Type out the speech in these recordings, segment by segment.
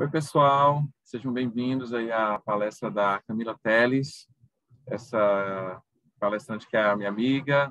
Oi, pessoal, sejam bem-vindos aí à palestra da Camila Teles, essa palestrante que é a minha amiga.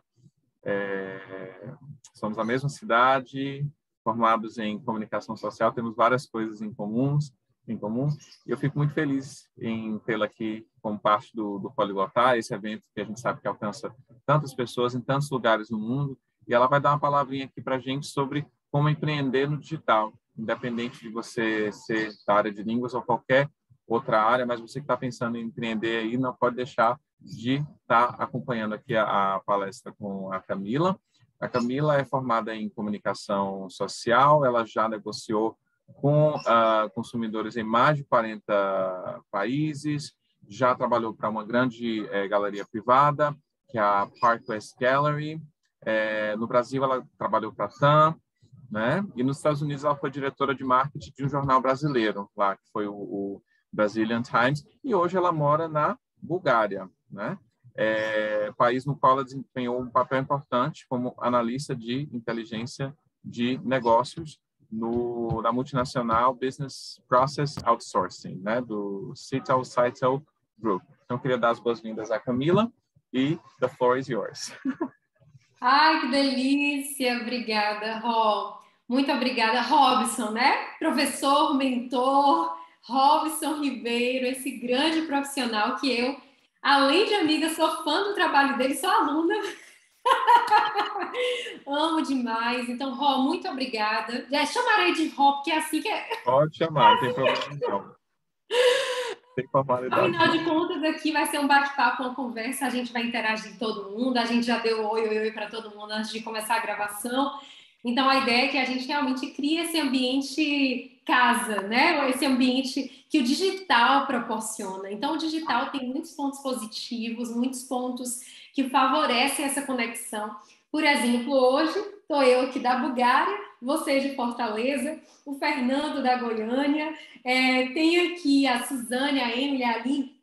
Somos da mesma cidade, formados em comunicação social, temos várias coisas em comum, e eu fico muito feliz em tê-la aqui como parte do Poliglotar, esse evento que a gente sabe que alcança tantas pessoas em tantos lugares do mundo, e ela vai dar uma palavrinha aqui para a gente sobre como empreender no digital, independente de você ser da área de línguas ou qualquer outra área, mas você que está pensando em empreender aí, não pode deixar de estar acompanhando aqui a palestra com a Camila. A Camila é formada em comunicação social, ela já negociou com consumidores em mais de 40 países, já trabalhou para uma grande galeria privada, que é a Park West Gallery. No Brasil, ela trabalhou para a TAM, né? E nos Estados Unidos ela foi diretora de marketing de um jornal brasileiro, lá que foi o Brazilian Times, e hoje ela mora na Bulgária, né? País no qual ela desempenhou um papel importante como analista de inteligência de negócios na multinacional Business Process Outsourcing, né? Do Cital Group. Então, eu queria dar as boas-vindas à Camila e the floor is yours. Ai, que delícia! Obrigada, Rob. Muito obrigada, Robson, né? Professor, mentor, Robson Ribeiro, esse grande profissional que eu, além de amiga, sou fã do trabalho dele, sou aluna. Amo demais. Então, Rob, muito obrigada. Já chamarei de Rob, porque é assim que é. Pode chamar, não tem problema não. Tem formalidade. Afinal de contas, aqui vai ser um bate-papo, uma conversa, a gente vai interagir com todo mundo, a gente já deu oi para todo mundo antes de começar a gravação. Então, a ideia é que a gente realmente crie esse ambiente casa, né? Esse ambiente que o digital proporciona. Então, o digital tem muitos pontos positivos, muitos pontos que favorecem essa conexão. Por exemplo, hoje estou eu aqui da Bulgária, você de Fortaleza, o Fernando da Goiânia, tem aqui a Suzane, a Emily, a Aline,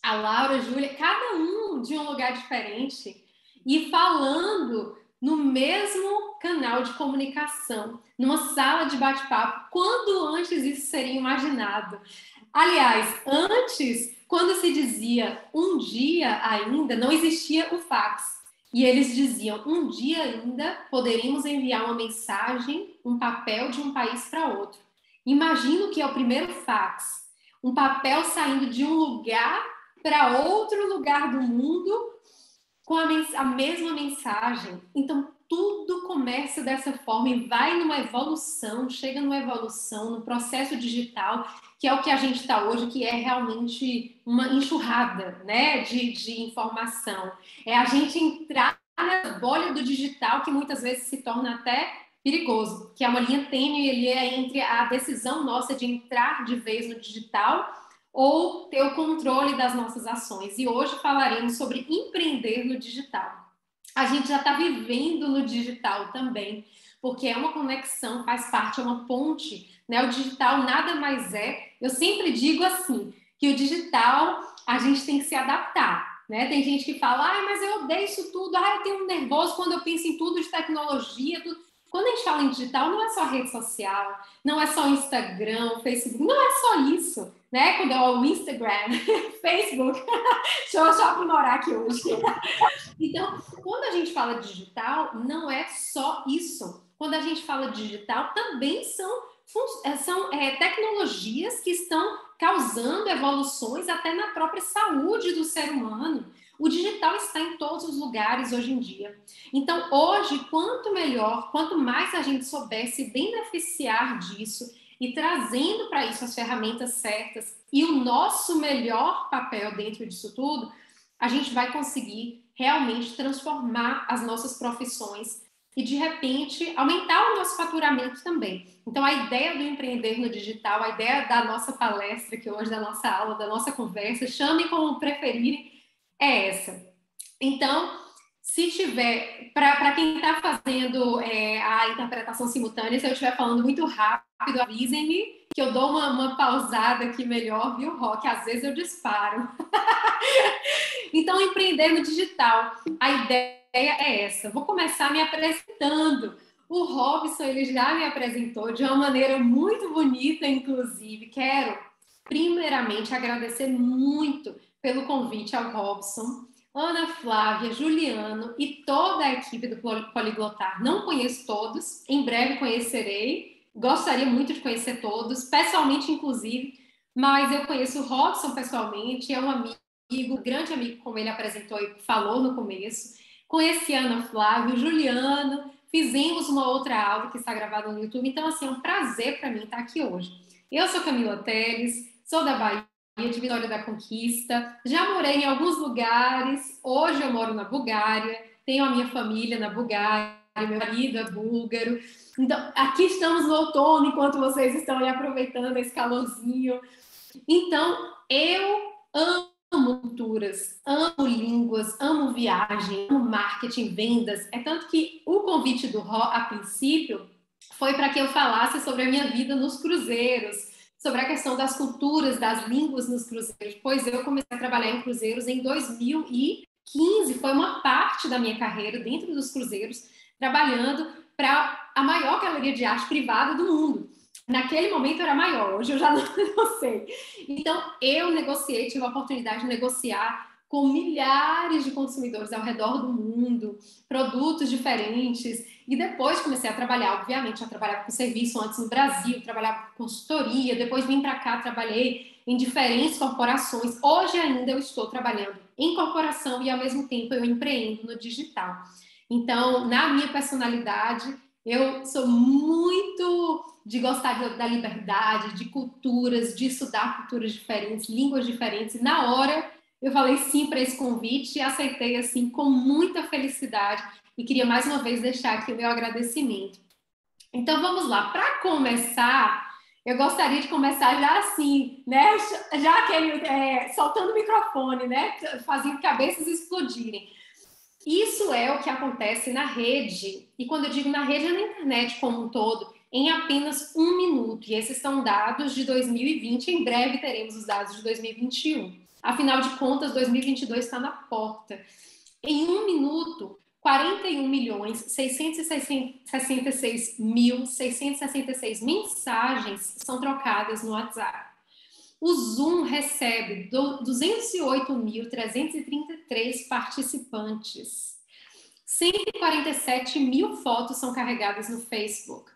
a Laura, a Júlia, cada um de um lugar diferente e falando no mesmo canal de comunicação, numa sala de bate-papo. Quando antes isso seria imaginado? Aliás, antes, quando se dizia um dia ainda, não existia o fax. E eles diziam, um dia ainda poderíamos enviar uma mensagem, um papel de um país para outro. Imagino que é o primeiro fax. Um papel saindo de um lugar para outro lugar do mundo com a mesma mensagem. Então, tudo começa dessa forma e vai numa evolução, chega numa evolução, no processo digital, que é o que a gente está hoje, que é realmente uma enxurrada, né, de informação. É a gente entrar na bolha do digital, que muitas vezes se torna até perigoso, que é uma linha tênue ali entre a decisão nossa de entrar de vez no digital ou ter o controle das nossas ações. E hoje falaremos sobre empreender no digital. A gente já está vivendo no digital também, porque é uma conexão, faz parte, é uma ponte, né? O digital nada mais é. Eu sempre digo assim, que o digital a gente tem que se adaptar, né? Tem gente que fala, mas eu odeio isso tudo, eu tenho um nervoso quando eu penso em tudo de tecnologia, tudo. Quando a gente fala em digital, não é só rede social, não é só Instagram, Facebook, não é só isso, né? Quando é o Instagram, Facebook, deixa eu aprimorar aqui hoje. Então, quando a gente fala digital, não é só isso. Quando a gente fala digital, também são tecnologias que estão causando evoluções até na própria saúde do ser humano. O digital está em todos os lugares hoje em dia. Então, hoje, quanto melhor, quanto mais a gente souber se beneficiar disso e trazendo para isso as ferramentas certas e o nosso melhor papel dentro disso tudo, a gente vai conseguir realmente transformar as nossas profissões e, de repente, aumentar o nosso faturamento também. Então, a ideia do empreender no digital, a ideia da nossa palestra, que hoje da nossa aula, da nossa conversa, chamem como preferirem, é essa. Então, se tiver, para quem está fazendo a interpretação simultânea, se eu estiver falando muito rápido, avisem-me, que eu dou uma pausada aqui melhor, viu, Rock? Às vezes eu disparo. Então, empreender no digital, a ideia é essa. Vou começar me apresentando. O Robson, ele já me apresentou de uma maneira muito bonita, inclusive. Quero, primeiramente, agradecer muito pelo convite ao Robson, Ana Flávia, Juliano e toda a equipe do Poliglotar. Não conheço todos, em breve conhecerei. Gostaria muito de conhecer todos, pessoalmente, inclusive, mas eu conheço o Robson pessoalmente, é um amigo, um grande amigo, como ele apresentou e falou no começo. Conheci a Ana Flávia, o Juliano, fizemos uma outra aula que está gravada no YouTube, então, assim, é um prazer para mim estar aqui hoje. Eu sou Camila Teles, sou da Bahia, de Vitória da Conquista, já morei em alguns lugares, hoje eu moro na Bulgária, tenho a minha família na Bulgária, meu marido é búlgaro, então aqui estamos no outono, enquanto vocês estão aí aproveitando esse calorzinho. Então, eu amo culturas, amo línguas, amo viagem, amo marketing, vendas. É tanto que o convite do Ró, a princípio, foi para que eu falasse sobre a minha vida nos cruzeiros, sobre a questão das culturas, das línguas nos cruzeiros, pois eu comecei a trabalhar em cruzeiros em 2015, foi uma parte da minha carreira dentro dos cruzeiros, trabalhando para a maior galeria de arte privada do mundo. Naquele momento era maior, hoje eu já não sei. Então, eu negociei, tive a oportunidade de negociar com milhares de consumidores ao redor do mundo, produtos diferentes, e depois comecei a trabalhar, obviamente, já trabalhava com serviço antes no Brasil, trabalhava com consultoria, depois vim para cá, trabalhei em diferentes corporações. Hoje ainda eu estou trabalhando em corporação e, ao mesmo tempo, eu empreendo no digital. Então, na minha personalidade, eu sou muito de gostar da liberdade, de culturas, de estudar culturas diferentes, línguas diferentes. E na hora eu falei sim para esse convite e aceitei assim com muita felicidade e queria mais uma vez deixar aqui o meu agradecimento. Então vamos lá, para começar, eu gostaria de começar já assim, né? Já aquele soltando o microfone, né? Fazendo cabeças explodirem. Isso é o que acontece na rede, e quando eu digo na rede, é na internet como um todo, em apenas 1 minuto. E esses são dados de 2020, em breve teremos os dados de 2021. Afinal de contas, 2022 está na porta. Em 1 minuto, 41.666.666 mensagens são trocadas no WhatsApp. O Zoom recebe 208.333 participantes. 147 mil fotos são carregadas no Facebook.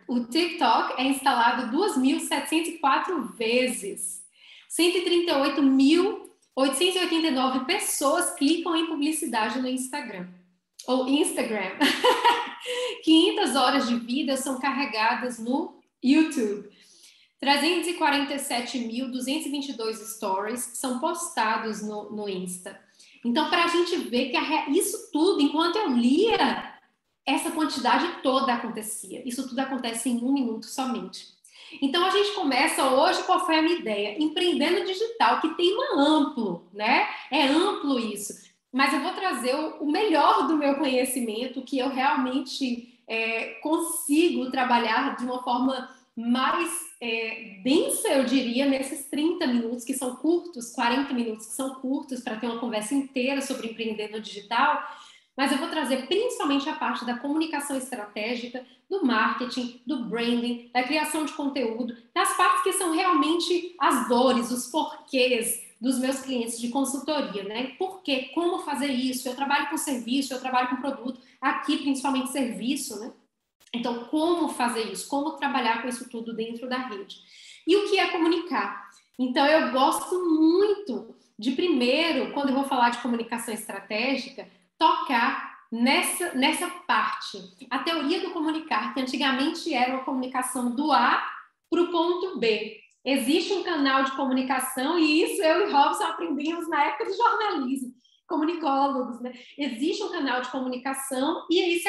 O TikTok é instalado 2.704 vezes. 138.889 pessoas clicam em publicidade no Instagram. Ou Instagram. 500 horas de vida são carregadas no YouTube. 347.222 stories são postados no Insta. Então, para a gente ver que isso tudo, enquanto eu lia, essa quantidade toda acontecia. Isso tudo acontece em 1 minuto somente. Então, a gente começa hoje, qual foi a minha ideia? Empreendendo digital, que tema amplo, né? É amplo isso. Mas eu vou trazer o melhor do meu conhecimento, que eu realmente consigo trabalhar de uma forma mais densa, eu diria, nesses 30 minutos que são curtos, 40 minutos que são curtos para ter uma conversa inteira sobre empreender no digital, mas eu vou trazer principalmente a parte da comunicação estratégica, do marketing, do branding, da criação de conteúdo, das partes que são realmente as dores, os porquês dos meus clientes de consultoria, né? Por quê? Como fazer isso? Eu trabalho com serviço, eu trabalho com produto, aqui principalmente serviço, né? Então, como fazer isso? Como trabalhar com isso tudo dentro da rede? E o que é comunicar? Então, eu gosto muito de, primeiro, quando eu vou falar de comunicação estratégica, tocar nessa parte. A teoria do comunicar, que antigamente era uma comunicação do A para o ponto B. Existe um canal de comunicação, e isso eu e Robson aprendemos na época do jornalismo, comunicólogos, né? Existe um canal de comunicação e aí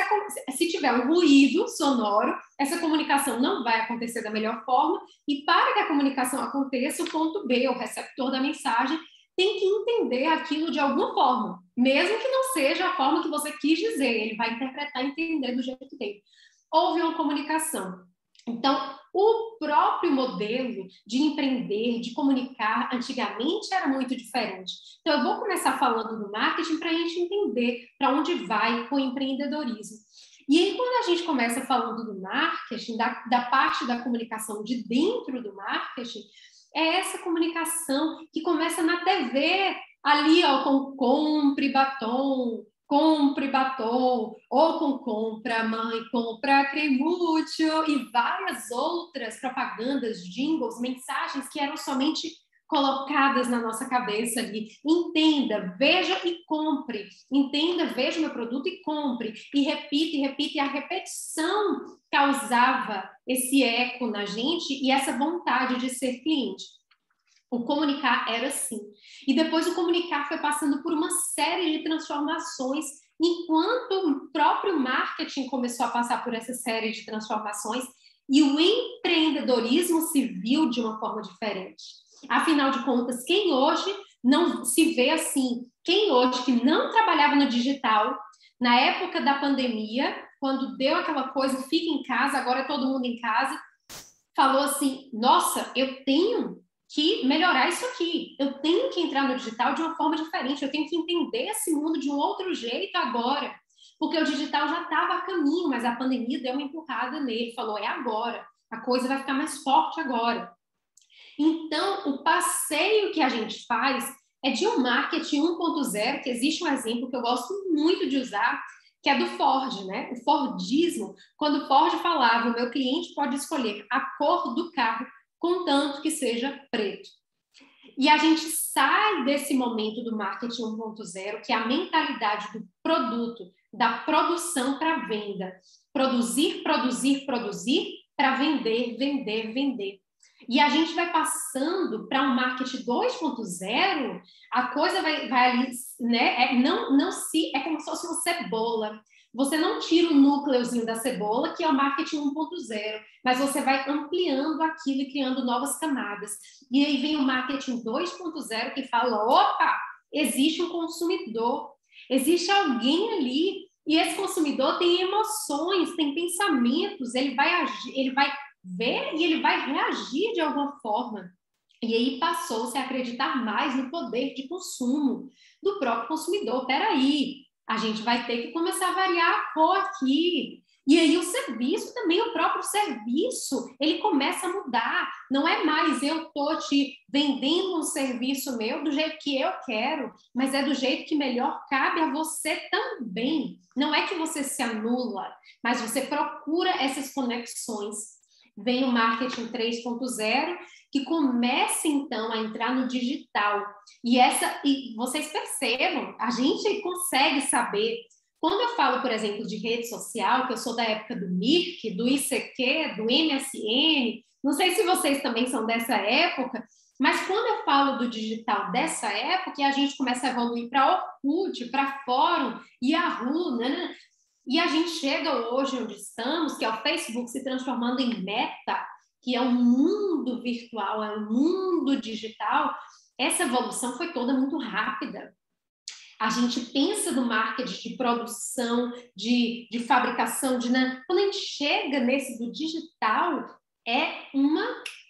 se tiver um ruído sonoro, essa comunicação não vai acontecer da melhor forma, e para que a comunicação aconteça, o ponto B, o receptor da mensagem, tem que entender aquilo de alguma forma, mesmo que não seja a forma que você quis dizer, ele vai interpretar e entender do jeito dele. Houve uma comunicação. Então, o próprio modelo de empreender, de comunicar, antigamente era muito diferente. Então, eu vou começar falando do marketing para a gente entender para onde vai o empreendedorismo. E aí, quando a gente começa falando do marketing, da parte da comunicação de dentro do marketing, é essa comunicação que começa na TV, ali, ó, com compre batom, ou com compra mãe, compra cremútil, e várias outras propagandas, jingles, mensagens que eram somente colocadas na nossa cabeça ali. Entenda, veja e compre. Entenda, veja o meu produto e compre. E repita, e a repetição causava esse eco na gente e essa vontade de ser cliente. O comunicar era assim. E depois o comunicar foi passando por uma série de transformações, enquanto o próprio marketing começou a passar por essa série de transformações e o empreendedorismo se viu de uma forma diferente. Afinal de contas, quem hoje não se vê assim, quem hoje que não trabalhava no digital, na época da pandemia, quando deu aquela coisa, fica em casa, agora é todo mundo em casa, falou assim, nossa, eu tenho que melhorar isso aqui, eu tenho que entrar no digital de uma forma diferente, eu tenho que entender esse mundo de um outro jeito agora, porque o digital já estava a caminho, mas a pandemia deu uma empurrada nele, falou, é agora, a coisa vai ficar mais forte agora. Então, o passeio que a gente faz é de um marketing 1.0, que existe um exemplo que eu gosto muito de usar, que é do Ford, né? O Fordismo, quando o Ford falava, o meu cliente pode escolher a cor do carro, contanto que seja preto. E a gente sai desse momento do marketing 1.0, que é a mentalidade do produto, da produção para venda. Produzir, para vender, vender, vender. E a gente vai passando para um marketing 2.0, a coisa vai ali, né? É como se fosse uma cebola. Você não tira o núcleozinho da cebola, que é o marketing 1.0, mas você vai ampliando aquilo e criando novas camadas. E aí vem o marketing 2.0 que fala, opa, existe um consumidor, existe alguém ali, e esse consumidor tem emoções, tem pensamentos, ele vai agir, ele vai ver e ele vai reagir de alguma forma. E aí passou-se a acreditar mais no poder de consumo do próprio consumidor. Peraí, a gente vai ter que começar a variar a cor aqui. E aí o serviço também, o próprio serviço, ele começa a mudar. Não é mais eu estou te vendendo um serviço meu do jeito que eu quero, mas é do jeito que melhor cabe a você também. Não é que você se anula, mas você procura essas conexões. Vem o marketing 3.0, que começa, então, a entrar no digital. E vocês percebam, a gente consegue saber. Quando eu falo, por exemplo, de rede social, que eu sou da época do Mirk, do ICQ, do MSN, não sei se vocês também são dessa época, mas quando eu falo do digital dessa época, e a gente começa a evoluir para Orkut, para Fórum, Yahoo, né? E a gente chega hoje onde estamos, que é o Facebook se transformando em Meta, que é um mundo virtual, é um mundo digital. Essa evolução foi toda muito rápida. A gente pensa no marketing de produção, de fabricação, quando a gente chega nesse do digital, é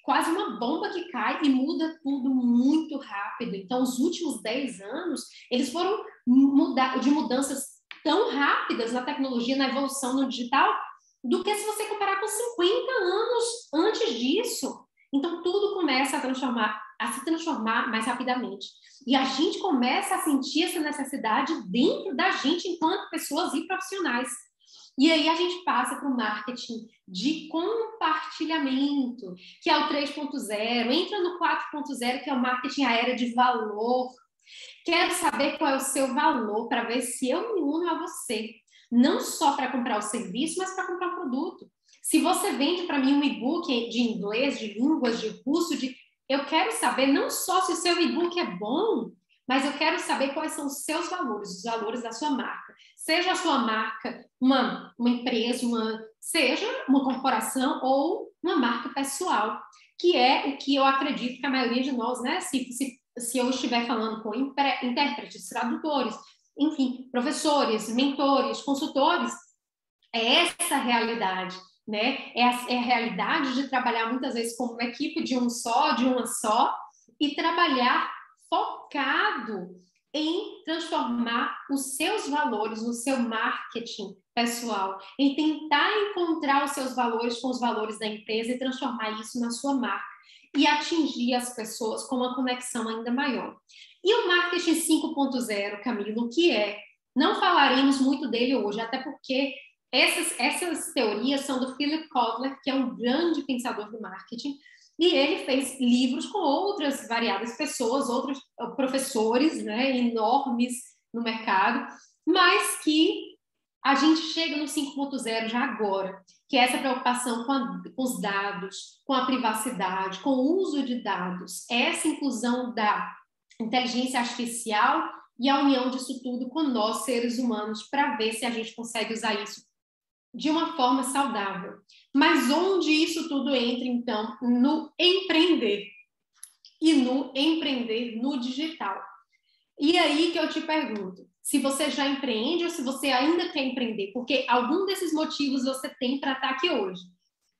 quase uma bomba que cai e muda tudo muito rápido. Então, os últimos 10 anos, eles foram de mudanças tão rápidas na tecnologia, na evolução no digital, do que se você comparar com 50 anos antes disso. Então, tudo começa a se transformar mais rapidamente. E a gente começa a sentir essa necessidade dentro da gente enquanto pessoas e profissionais. E aí a gente passa para o marketing de compartilhamento, que é o 3.0, entra no 4.0, que é o marketing à era de valor. Quero saber qual é o seu valor para ver se eu me uno a você. Não só para comprar o serviço, mas para comprar o produto. Se você vende para mim um e-book de inglês, de línguas, de curso, eu quero saber não só se o seu e-book é bom, mas eu quero saber quais são os seus valores, os valores da sua marca. Seja a sua marca uma empresa, seja uma corporação ou uma marca pessoal, que é o que eu acredito que a maioria de nós, né, se eu estiver falando com intérpretes, tradutores, enfim, professores, mentores, consultores, é essa a realidade, né? É a realidade de trabalhar muitas vezes como uma equipe de uma só, e trabalhar focado em transformar os seus valores, o seu marketing pessoal, em tentar encontrar os seus valores com os valores da empresa e transformar isso na sua marca e atingir as pessoas com uma conexão ainda maior. E o marketing 5.0, Camilo, o que é? Não falaremos muito dele hoje, até porque essas teorias são do Philip Kotler, que é um grande pensador do marketing, e ele fez livros com outras variadas pessoas, outros professores, né, enormes no mercado, mas que a gente chega no 5.0 já agora, que é essa preocupação com os dados, com a privacidade, com o uso de dados, essa inclusão da inteligência artificial e a união disso tudo com nós, seres humanos, para ver se a gente consegue usar isso de uma forma saudável. Mas onde isso tudo entra, então? No empreender. E no empreender no digital. E aí que eu te pergunto, se você já empreende ou se você ainda quer empreender, porque algum desses motivos você tem para estar aqui hoje.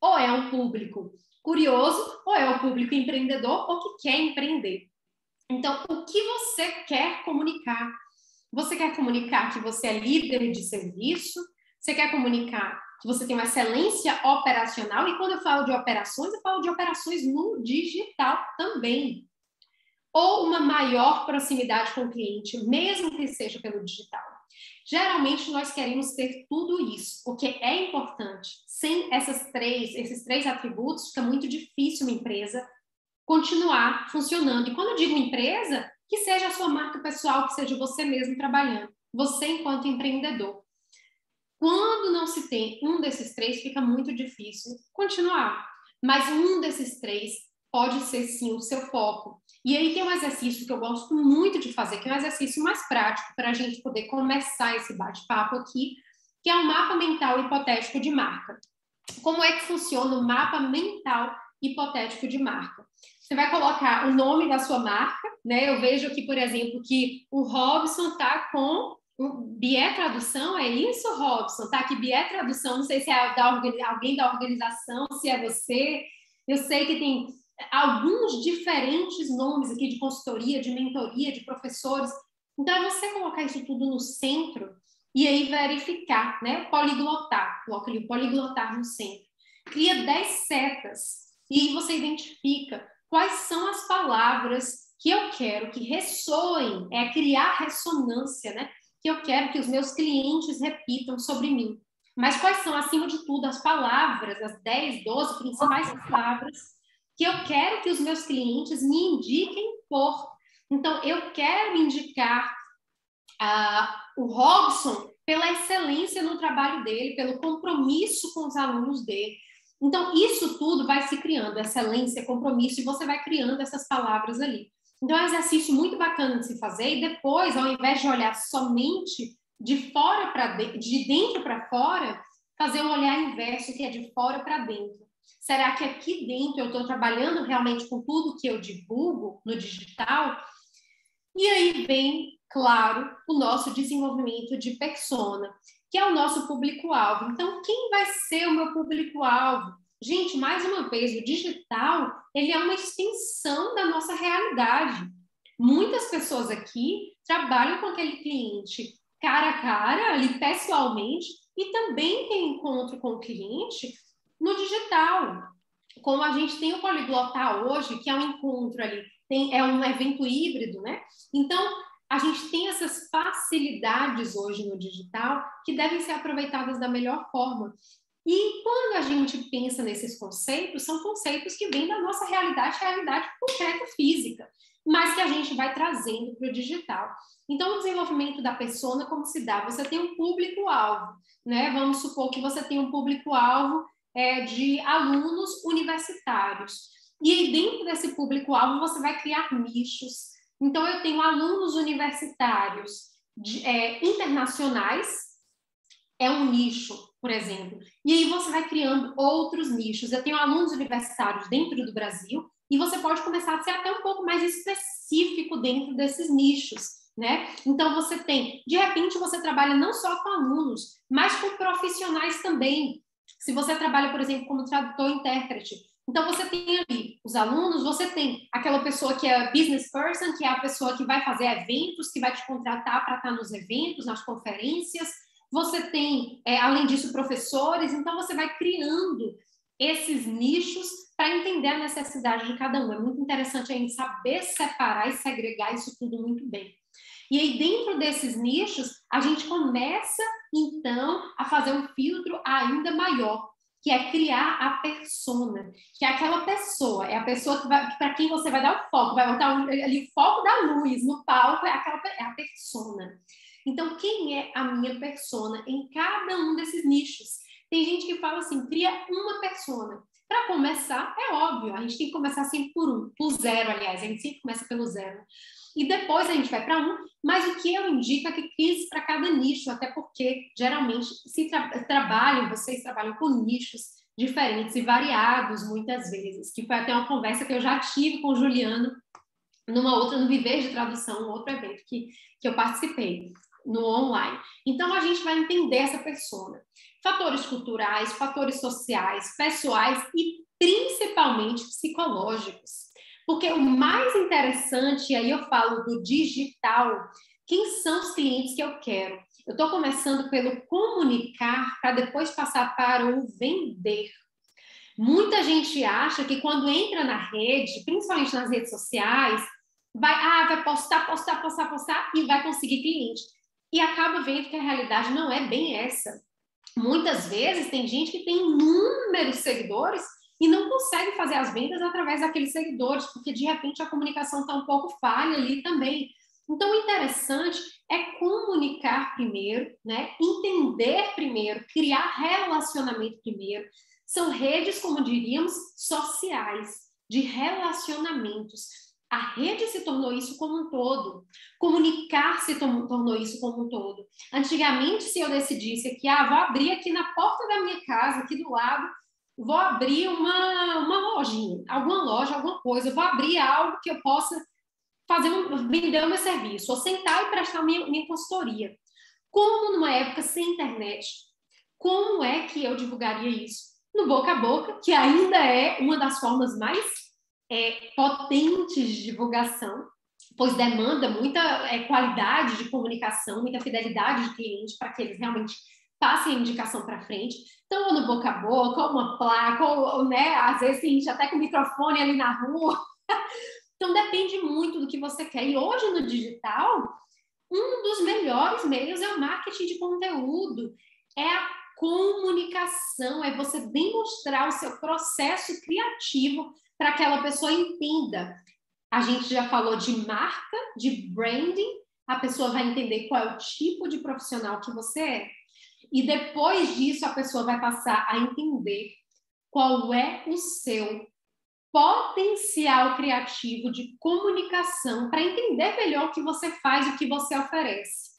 Ou é um público curioso, ou é um público empreendedor, ou que quer empreender. Então, o que você quer comunicar? Você quer comunicar que você é líder de serviço? Você quer comunicar que você tem uma excelência operacional? E quando eu falo de operações, eu falo de operações no digital também. Ou uma maior proximidade com o cliente, mesmo que seja pelo digital. Geralmente, nós queremos ter tudo isso, o que é importante. Sem esses três atributos, fica muito difícil uma empresa continuar funcionando. E quando eu digo empresa, que seja a sua marca pessoal, que seja você mesmo trabalhando, você enquanto empreendedor. Quando não se tem um desses três, fica muito difícil continuar. Mas um desses três pode ser, sim, o seu foco. E aí tem um exercício que eu gosto muito de fazer, que é um exercício mais prático para a gente poder começar esse bate-papo aqui, que é um mapa mental hipotético de marca. Como é que funciona o mapa mental hipotético de marca? Você vai colocar o nome da sua marca, né? Eu vejo aqui, por exemplo, que o Robson está com Bié Tradução, é isso, Robson? Tá aqui Bié Tradução, não sei se é alguém da organização, se é você. Eu sei que tem alguns diferentes nomes aqui de consultoria, de mentoria, de professores. Então, é você colocar isso tudo no centro e aí verificar, né? Poliglotar, coloca ali o poliglotar no centro. Cria 10 setas e você identifica quais são as palavras que eu quero que ressoem, é criar ressonância, né? Que eu quero que os meus clientes repitam sobre mim. Mas quais são, acima de tudo, as palavras, as 10, 12 principais palavras que eu quero que os meus clientes me indiquem por. Então, eu quero indicar o Robson pela excelência no trabalho dele, pelo compromisso com os alunos dele. Então, isso tudo vai se criando, excelência, compromisso, e você vai criando essas palavras ali. Então, é um exercício muito bacana de se fazer, e depois, ao invés de olhar somente de fora para de dentro para fora, fazer um olhar inverso, que é de fora para dentro. Será que aqui dentro eu estou trabalhando realmente com tudo que eu divulgo no digital? E aí vem, claro, o nosso desenvolvimento de persona, que é o nosso público-alvo. Então, quem vai ser o meu público-alvo? Gente, mais uma vez, o digital, ele é uma extensão da nossa realidade. Muitas pessoas aqui trabalham com aquele cliente cara a cara, ali pessoalmente, e também tem encontro com o cliente no digital. Como a gente tem o Poliglotar hoje, que é um encontro ali, é um evento híbrido, né? Então, a gente tem essas facilidades hoje no digital que devem ser aproveitadas da melhor forma. E quando a gente pensa nesses conceitos, são conceitos que vêm da nossa realidade concreta física, mas que a gente vai trazendo para o digital. Então, o desenvolvimento da persona, como se dá? Você tem um público-alvo, né? Vamos supor que você tem um público-alvo de alunos universitários. E aí, dentro desse público-alvo, você vai criar nichos. Então, eu tenho alunos universitários internacionais, é um nicho, por exemplo. E aí você vai criando outros nichos. Eu tenho alunos universitários dentro do Brasil e você pode começar a ser até um pouco mais específico dentro desses nichos, né? Então, você tem... De repente, você trabalha não só com alunos, mas com profissionais também. Se você trabalha, por exemplo, como tradutor e intérprete, então você tem ali os alunos, você tem aquela pessoa que é business person, que é a pessoa que vai fazer eventos, que vai te contratar para estar nos eventos, nas conferências, você tem, além disso, professores, então você vai criando esses nichos para entender a necessidade de cada um. É muito interessante a gente saber separar e segregar isso tudo muito bem. E aí, dentro desses nichos, a gente começa, então, a fazer um filtro ainda maior, que é criar a persona, que é aquela pessoa, é a pessoa que para quem você vai dar o foco, vai botar ali o foco da luz no palco, é a persona. Então, quem é a minha persona em cada um desses nichos? Tem gente que fala assim, cria uma persona. Para começar, é óbvio, a gente tem que começar sempre por zero, aliás, a gente sempre começa pelo zero. E depois a gente vai para um, mas o que eu indico é que crie para cada nicho, até porque, geralmente, vocês trabalham com nichos diferentes e variados, muitas vezes, que foi até uma conversa que eu já tive com o Juliano no Viver de Tradução, um outro evento que eu participei, no online. Então, a gente vai entender essa persona. Fatores culturais, fatores sociais, pessoais e, principalmente, psicológicos. Porque o mais interessante, e aí eu falo do digital, quem são os clientes que eu quero? Eu estou começando pelo comunicar para depois passar para o vender. Muita gente acha que quando entra na rede, principalmente nas redes sociais, vai postar e vai conseguir cliente. E acaba vendo que a realidade não é bem essa. Muitas vezes tem gente que tem inúmeros seguidores e não consegue fazer as vendas através daqueles seguidores, porque de repente a comunicação está um pouco falha ali também. Então, o interessante é comunicar primeiro, né? Entender primeiro, criar relacionamento primeiro. São redes, como diríamos, sociais, de relacionamentos. A rede se tornou isso como um todo. Comunicar se tornou isso como um todo. Antigamente, se eu decidisse que vou abrir aqui na porta da minha casa, aqui do lado, vou abrir uma lojinha, alguma loja, alguma coisa, vou abrir algo que eu possa vender o meu serviço, ou sentar e prestar minha consultoria. Como numa época sem internet, como é que eu divulgaria isso? No boca a boca, que ainda é uma das formas mais potentes de divulgação, pois demanda muita qualidade de comunicação, muita fidelidade de cliente para que eles realmente passem a indicação para frente. Então, ou no boca a boca, ou uma placa, ou né, às vezes tem gente até com o microfone ali na rua. Então, depende muito do que você quer. E hoje, no digital, um dos melhores meios é o marketing de conteúdo, é a comunicação, é você demonstrar o seu processo criativo para que aquela pessoa entenda. A gente já falou de marca, de branding, a pessoa vai entender qual é o tipo de profissional que você é. E depois disso, a pessoa vai passar a entender qual é o seu potencial criativo de comunicação para entender melhor o que você faz, o que você oferece.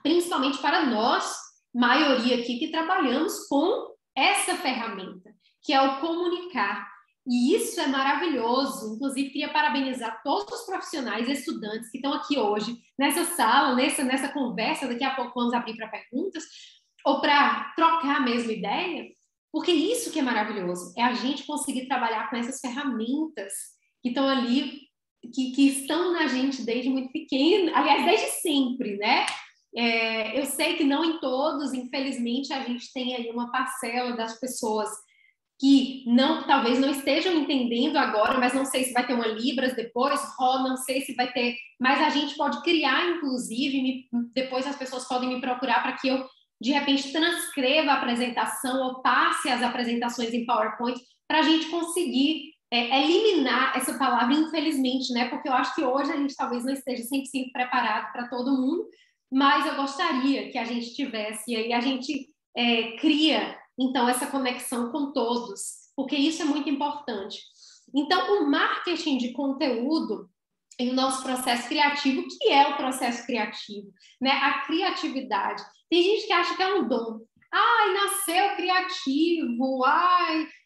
Principalmente para nós, maioria aqui, que trabalhamos com essa ferramenta, que é o comunicar. E isso é maravilhoso. Inclusive, queria parabenizar todos os profissionais e estudantes que estão aqui hoje, nessa sala, nessa conversa. Daqui a pouco vamos abrir para perguntas, ou para trocar a mesma ideia, porque isso que é maravilhoso, é a gente conseguir trabalhar com essas ferramentas que estão ali, que estão na gente desde muito pequeno, aliás, desde sempre, né? Eu sei que não em todos, infelizmente, a gente tem aí uma parcela das pessoas que talvez não estejam entendendo agora, mas não sei se vai ter uma Libras depois, não sei se vai ter, mas a gente pode criar, inclusive, depois as pessoas podem me procurar para que eu, de repente, transcreva a apresentação ou passe as apresentações em PowerPoint para a gente conseguir eliminar essa palavra, infelizmente, né? Porque eu acho que hoje a gente talvez não esteja 100% preparado para todo mundo, mas eu gostaria que a gente tivesse, e aí a gente cria, então, essa conexão com todos, porque isso é muito importante. Então, o marketing de conteúdo em o nosso processo criativo, o que é o processo criativo? Né? A criatividade. Tem gente que acha que é um dom. Nasceu criativo,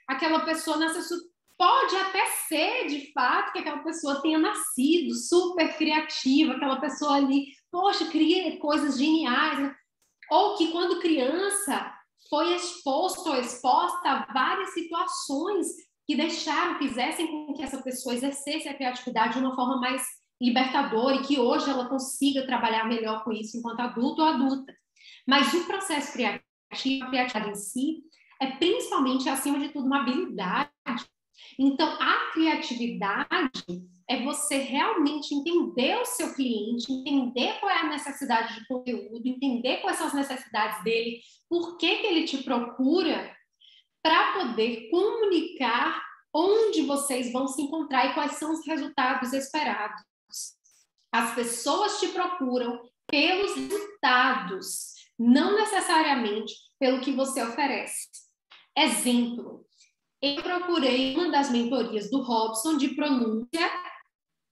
aquela pessoa nasceu... Pode até ser, de fato, que aquela pessoa tenha nascido super criativa, aquela pessoa ali, poxa, cria coisas geniais, né? Ou que quando criança foi exposto ou exposta a várias situações que fizessem com que essa pessoa exercesse a criatividade de uma forma mais libertadora e que hoje ela consiga trabalhar melhor com isso enquanto adulto ou adulta. Mas o processo criativo, a criatividade em si, é principalmente, acima de tudo, uma habilidade. Então, a criatividade é você realmente entender o seu cliente, entender qual é a necessidade de conteúdo, entender quais são as necessidades dele, por que ele te procura, para poder comunicar onde vocês vão se encontrar e quais são os resultados esperados. As pessoas te procuram pelos resultados, não necessariamente pelo que você oferece. Exemplo, eu procurei uma das mentorias do Robson de pronúncia.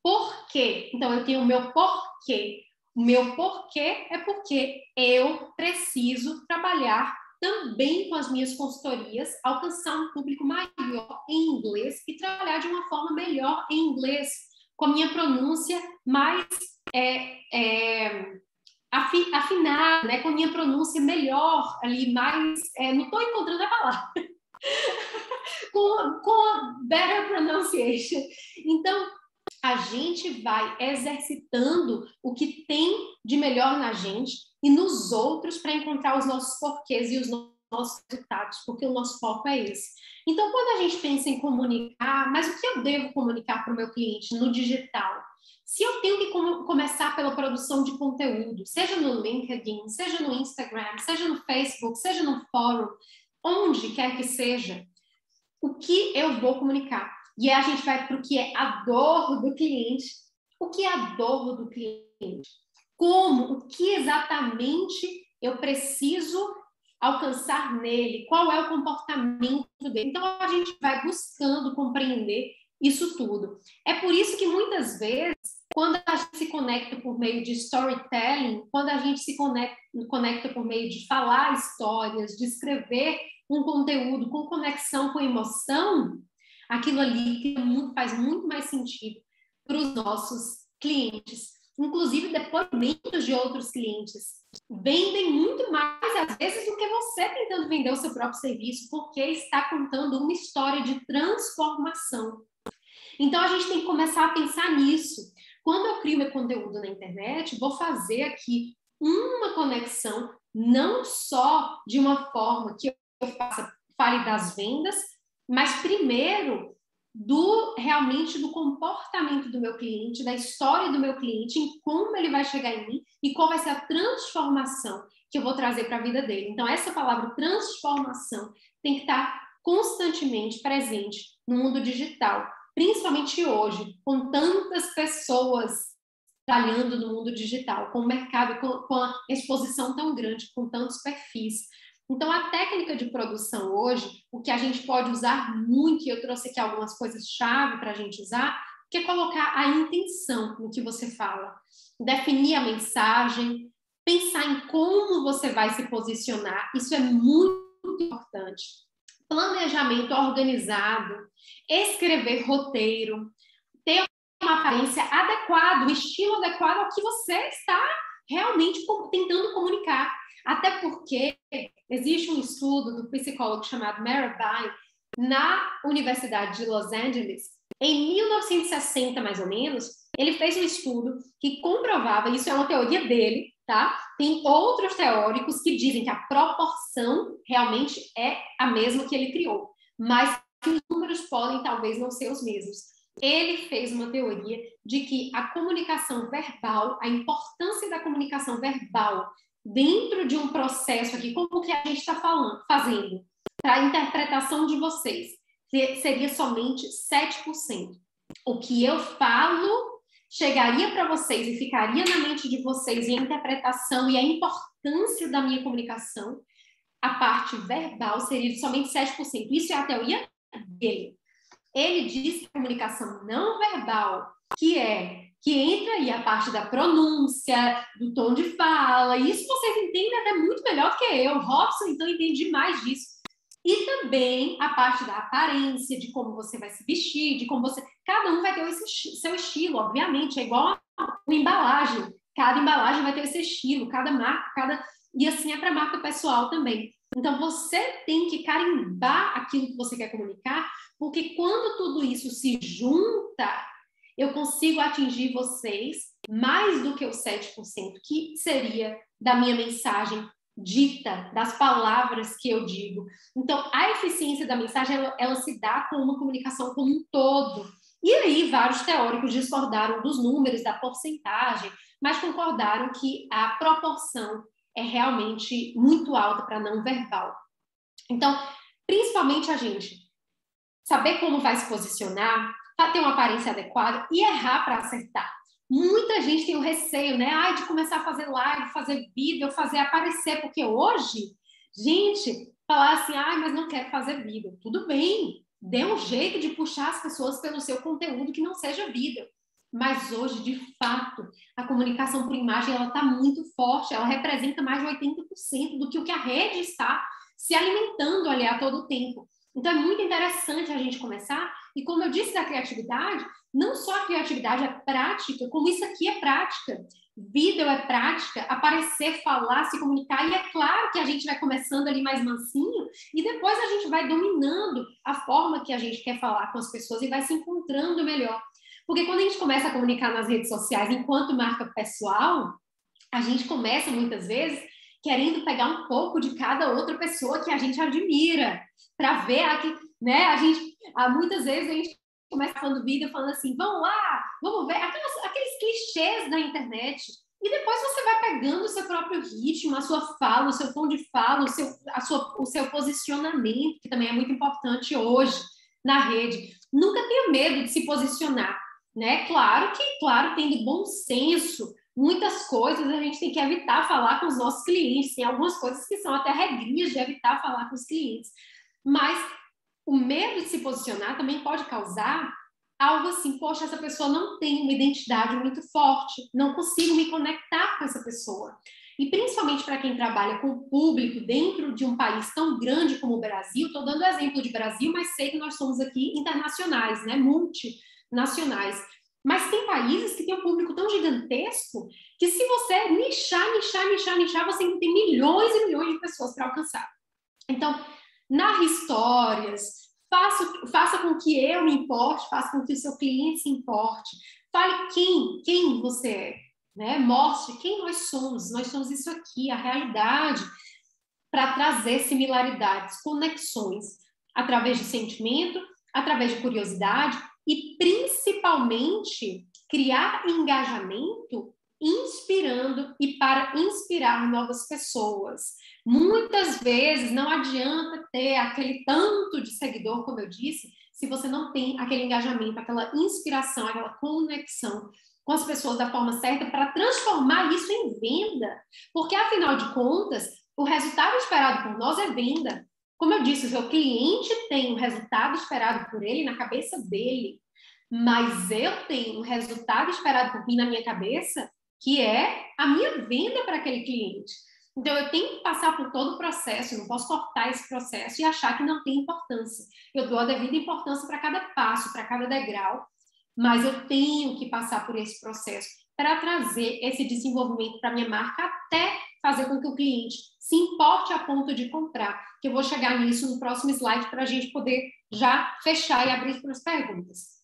Por quê? Então, eu tenho o meu porquê. O meu porquê é porque eu preciso trabalhar também com as minhas consultorias, alcançar um público maior em inglês e trabalhar de uma forma melhor em inglês, com a minha pronúncia mais afinada, né? Com a minha pronúncia melhor, ali mais... não estou encontrando a palavra. com better pronunciation. Então, a gente vai exercitando o que tem de melhor na gente e nos outros para encontrar os nossos porquês e os nossos resultados, porque o nosso foco é esse. Então, quando a gente pensa em comunicar, mas o que eu devo comunicar para o meu cliente no digital? Se eu tenho que começar pela produção de conteúdo, seja no LinkedIn, seja no Instagram, seja no Facebook, seja no fórum, onde quer que seja, o que eu vou comunicar? E aí a gente vai para o que é a dor do cliente. O que é a dor do cliente? Como? O que exatamente eu preciso alcançar nele? Qual é o comportamento dele? Então, a gente vai buscando compreender isso tudo. É por isso que, muitas vezes, quando a gente se conecta por meio de storytelling, quando a gente se conecta por meio de falar histórias, de escrever um conteúdo com conexão com emoção, aquilo ali faz muito mais sentido para os nossos clientes. Inclusive, depoimentos de outros clientes vendem muito mais, às vezes, do que você tentando vender o seu próprio serviço, porque está contando uma história de transformação. Então, a gente tem que começar a pensar nisso. Quando eu crio meu conteúdo na internet, vou fazer aqui uma conexão, não só de uma forma que eu fale das vendas, mas primeiro realmente do comportamento do meu cliente, da história do meu cliente, em como ele vai chegar em mim e qual vai ser a transformação que eu vou trazer para a vida dele. Então, essa palavra transformação tem que estar constantemente presente no mundo digital, principalmente hoje, com tantas pessoas trabalhando no mundo digital, com o mercado, com a exposição tão grande, com tantos perfis. Então, a técnica de produção hoje, o que a gente pode usar muito, e eu trouxe aqui algumas coisas-chave para a gente usar, que é colocar a intenção no que você fala, definir a mensagem, pensar em como você vai se posicionar, isso é muito importante. Planejamento organizado, escrever roteiro, ter uma aparência adequada, o estilo adequado ao que você está realmente tentando comunicar. Até porque existe um estudo do psicólogo chamado Mirabine na Universidade de Los Angeles. Em 1960, mais ou menos, ele fez um estudo que comprovava, isso é uma teoria dele, tá? Tem outros teóricos que dizem que a proporção realmente é a mesma que ele criou, mas que os números podem talvez não ser os mesmos. Ele fez uma teoria de que a comunicação verbal, a importância da comunicação verbal dentro de um processo aqui, como que a gente está fazendo, para a interpretação de vocês, seria somente 7%. O que eu falo chegaria para vocês e ficaria na mente de vocês, e a interpretação e a importância da minha comunicação, a parte verbal seria de somente 7%. Isso é a teoria dele. Ele diz que a comunicação não verbal, que entra aí a parte da pronúncia, do tom de fala, e isso vocês entendem até muito melhor do que eu. Robson, então, entende mais disso. E também a parte da aparência, de como você vai se vestir, de como você... Cada um vai ter seu estilo, obviamente, é igual a uma embalagem. Cada embalagem vai ter esse estilo, cada marca, e assim é para a marca pessoal também. Então, você tem que carimbar aquilo que você quer comunicar, porque quando tudo isso se junta, eu consigo atingir vocês mais do que os 7%, que seria da minha mensagem dita, das palavras que eu digo. Então, a eficiência da mensagem, ela se dá com uma comunicação como um todo. E aí, vários teóricos discordaram dos números, da porcentagem, mas concordaram que a proporção é realmente muito alta para não verbal. Então, principalmente a gente saber como vai se posicionar, para ter uma aparência adequada e errar para acertar. Muita gente tem o receio, né? De começar a fazer live, fazer vídeo, fazer aparecer, porque hoje, gente, falar assim, mas não quero fazer vídeo. Tudo bem, dê um jeito de puxar as pessoas pelo seu conteúdo que não seja vídeo. Mas hoje, de fato, a comunicação por imagem, ela está muito forte, ela representa mais de 80% do que o que a rede está se alimentando ali a todo tempo. Então, é muito interessante a gente começar, e como eu disse da criatividade, não só a criatividade é prática, como isso aqui é prática. Vídeo é prática, aparecer, falar, se comunicar, e é claro que a gente vai começando ali mais mansinho, e depois a gente vai dominando a forma que a gente quer falar com as pessoas e vai se encontrando melhor. Porque quando a gente começa a comunicar nas redes sociais enquanto marca pessoal, a gente começa muitas vezes querendo pegar um pouco de cada outra pessoa que a gente admira, para ver aqui, né? Muitas vezes a gente começa falando vídeo falando assim, vamos lá, vamos ver aqueles clichês da internet. E depois você vai pegando o seu próprio ritmo, a sua fala, o seu tom de fala, o seu posicionamento, que também é muito importante hoje na rede. Nunca tenha medo de se posicionar, né? Claro, tendo bom senso, muitas coisas a gente tem que evitar falar com os nossos clientes. Tem algumas coisas que são até regrinhas de evitar falar com os clientes. Mas o medo de se posicionar também pode causar algo assim, poxa, essa pessoa não tem uma identidade muito forte, não consigo me conectar com essa pessoa. E principalmente para quem trabalha com o público dentro de um país tão grande como o Brasil, estou dando exemplo de Brasil, mas sei que nós somos aqui internacionais, né? Multinacionais. Mas tem países que têm um público tão gigantesco que se você nichar, você tem milhões e milhões de pessoas para alcançar. Então, narre histórias, faça com que eu me importe, faça com que o seu cliente se importe, fale quem você é, né? Mostre quem nós somos isso aqui, a realidade, para trazer similaridades, conexões, através de sentimento, através de curiosidade e, principalmente, criar engajamento inspirando e para inspirar novas pessoas. Muitas vezes não adianta ter aquele tanto de seguidor, como eu disse, se você não tem aquele engajamento, aquela inspiração, aquela conexão com as pessoas da forma certa para transformar isso em venda. Porque, afinal de contas, o resultado esperado por nós é venda. Como eu disse, o seu cliente tem o resultado esperado por ele na cabeça dele, mas eu tenho o resultado esperado por mim na minha cabeça, que é a minha venda para aquele cliente. Então, eu tenho que passar por todo o processo, eu não posso cortar esse processo e achar que não tem importância. Eu dou a devida importância para cada passo, para cada degrau, mas eu tenho que passar por esse processo para trazer esse desenvolvimento para a minha marca até fazer com que o cliente se importe a ponto de comprar, que eu vou chegar nisso no próximo slide para a gente poder já fechar e abrir para as perguntas.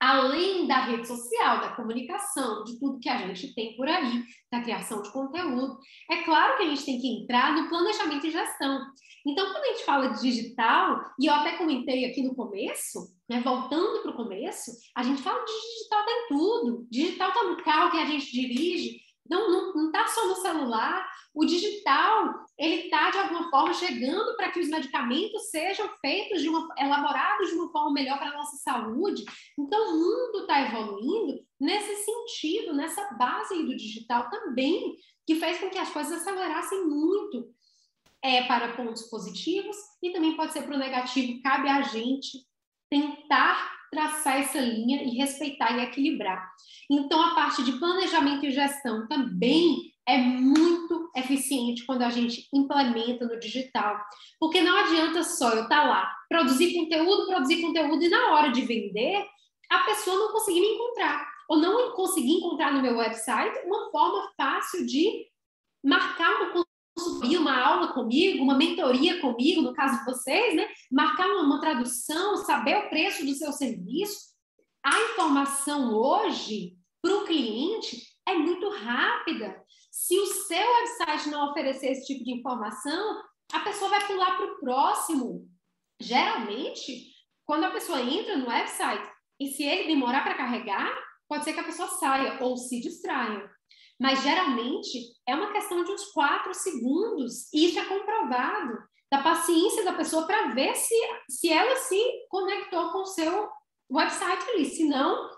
Além da rede social, da comunicação, de tudo que a gente tem por aí, da criação de conteúdo, é claro que a gente tem que entrar no planejamento e gestão. Então, quando a gente fala de digital, e eu até comentei aqui no começo, né, voltando para o começo, a gente fala de digital está em tudo. Digital está no carro que a gente dirige, não está só no celular. O digital, ele está, de alguma forma, chegando para que os medicamentos sejam feitos, elaborados de uma forma melhor para a nossa saúde. Então, o mundo está evoluindo nesse sentido, nessa base aí do digital também, que fez com que as coisas acelerassem muito para pontos positivos e também pode ser para o negativo. Cabe a gente tentar traçar essa linha e respeitar e equilibrar. Então, a parte de planejamento e gestão também é muito eficiente quando a gente implementa no digital. Porque não adianta só eu estar lá, produzir conteúdo e na hora de vender, a pessoa não conseguir me encontrar. Ou não conseguir encontrar no meu website uma forma fácil de marcar uma consultoria, uma aula comigo, uma mentoria comigo, no caso de vocês, né? Marcar uma tradução, saber o preço do seu serviço. A informação hoje, para o cliente, é muito rápida. Se o seu website não oferecer esse tipo de informação, a pessoa vai pular para o próximo. Geralmente, quando a pessoa entra no website e se ele demorar para carregar, pode ser que a pessoa saia ou se distraia. Mas, geralmente, é uma questão de uns 4 segundos. E isso é comprovado. Da paciência da pessoa para ver se ela se conectou com o seu website ali. Se não,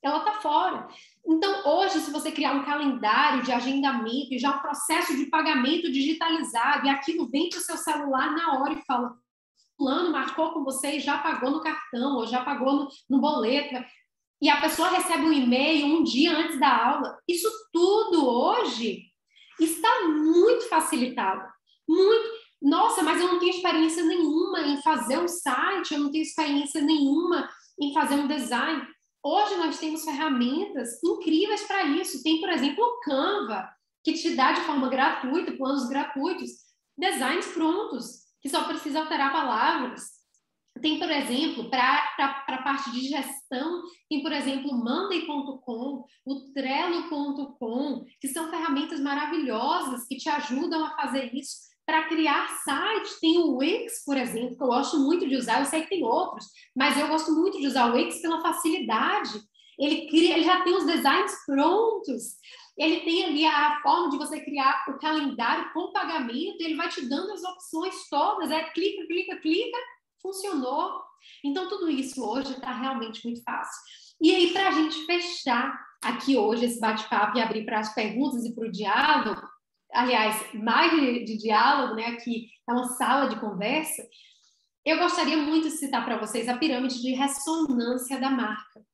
ela está fora. Então, hoje, se você criar um calendário de agendamento e já um processo de pagamento digitalizado, e aquilo vem para o seu celular na hora e fala, fulano marcou com você e já pagou no cartão, ou já pagou no boleto, e a pessoa recebe um e-mail um dia antes da aula. Isso tudo hoje está muito facilitado. Muito. Nossa, mas eu não tenho experiência nenhuma em fazer um site, eu não tenho experiência nenhuma em fazer um design. Hoje nós temos ferramentas incríveis para isso. Tem, por exemplo, o Canva, que te dá de forma gratuita, planos gratuitos, designs prontos, que só precisa alterar palavras. Tem, por exemplo, para a parte de gestão, tem, por exemplo, o Monday.com, o Trello.com, que são ferramentas maravilhosas que te ajudam a fazer isso. Para criar sites, tem o Wix, por exemplo, que eu gosto muito de usar, eu sei que tem outros, mas eu gosto muito de usar o Wix pela facilidade. Ele já tem os designs prontos, ele tem ali a forma de você criar o calendário com pagamento, ele vai te dando as opções todas, clica, clica, clica, funcionou. Então, tudo isso hoje está realmente muito fácil. E aí, para a gente fechar aqui hoje esse bate-papo e abrir para as perguntas e para o diálogo, aliás, mais de diálogo, né? Aqui é uma sala de conversa. Eu gostaria muito de citar para vocês a pirâmide de ressonância da marca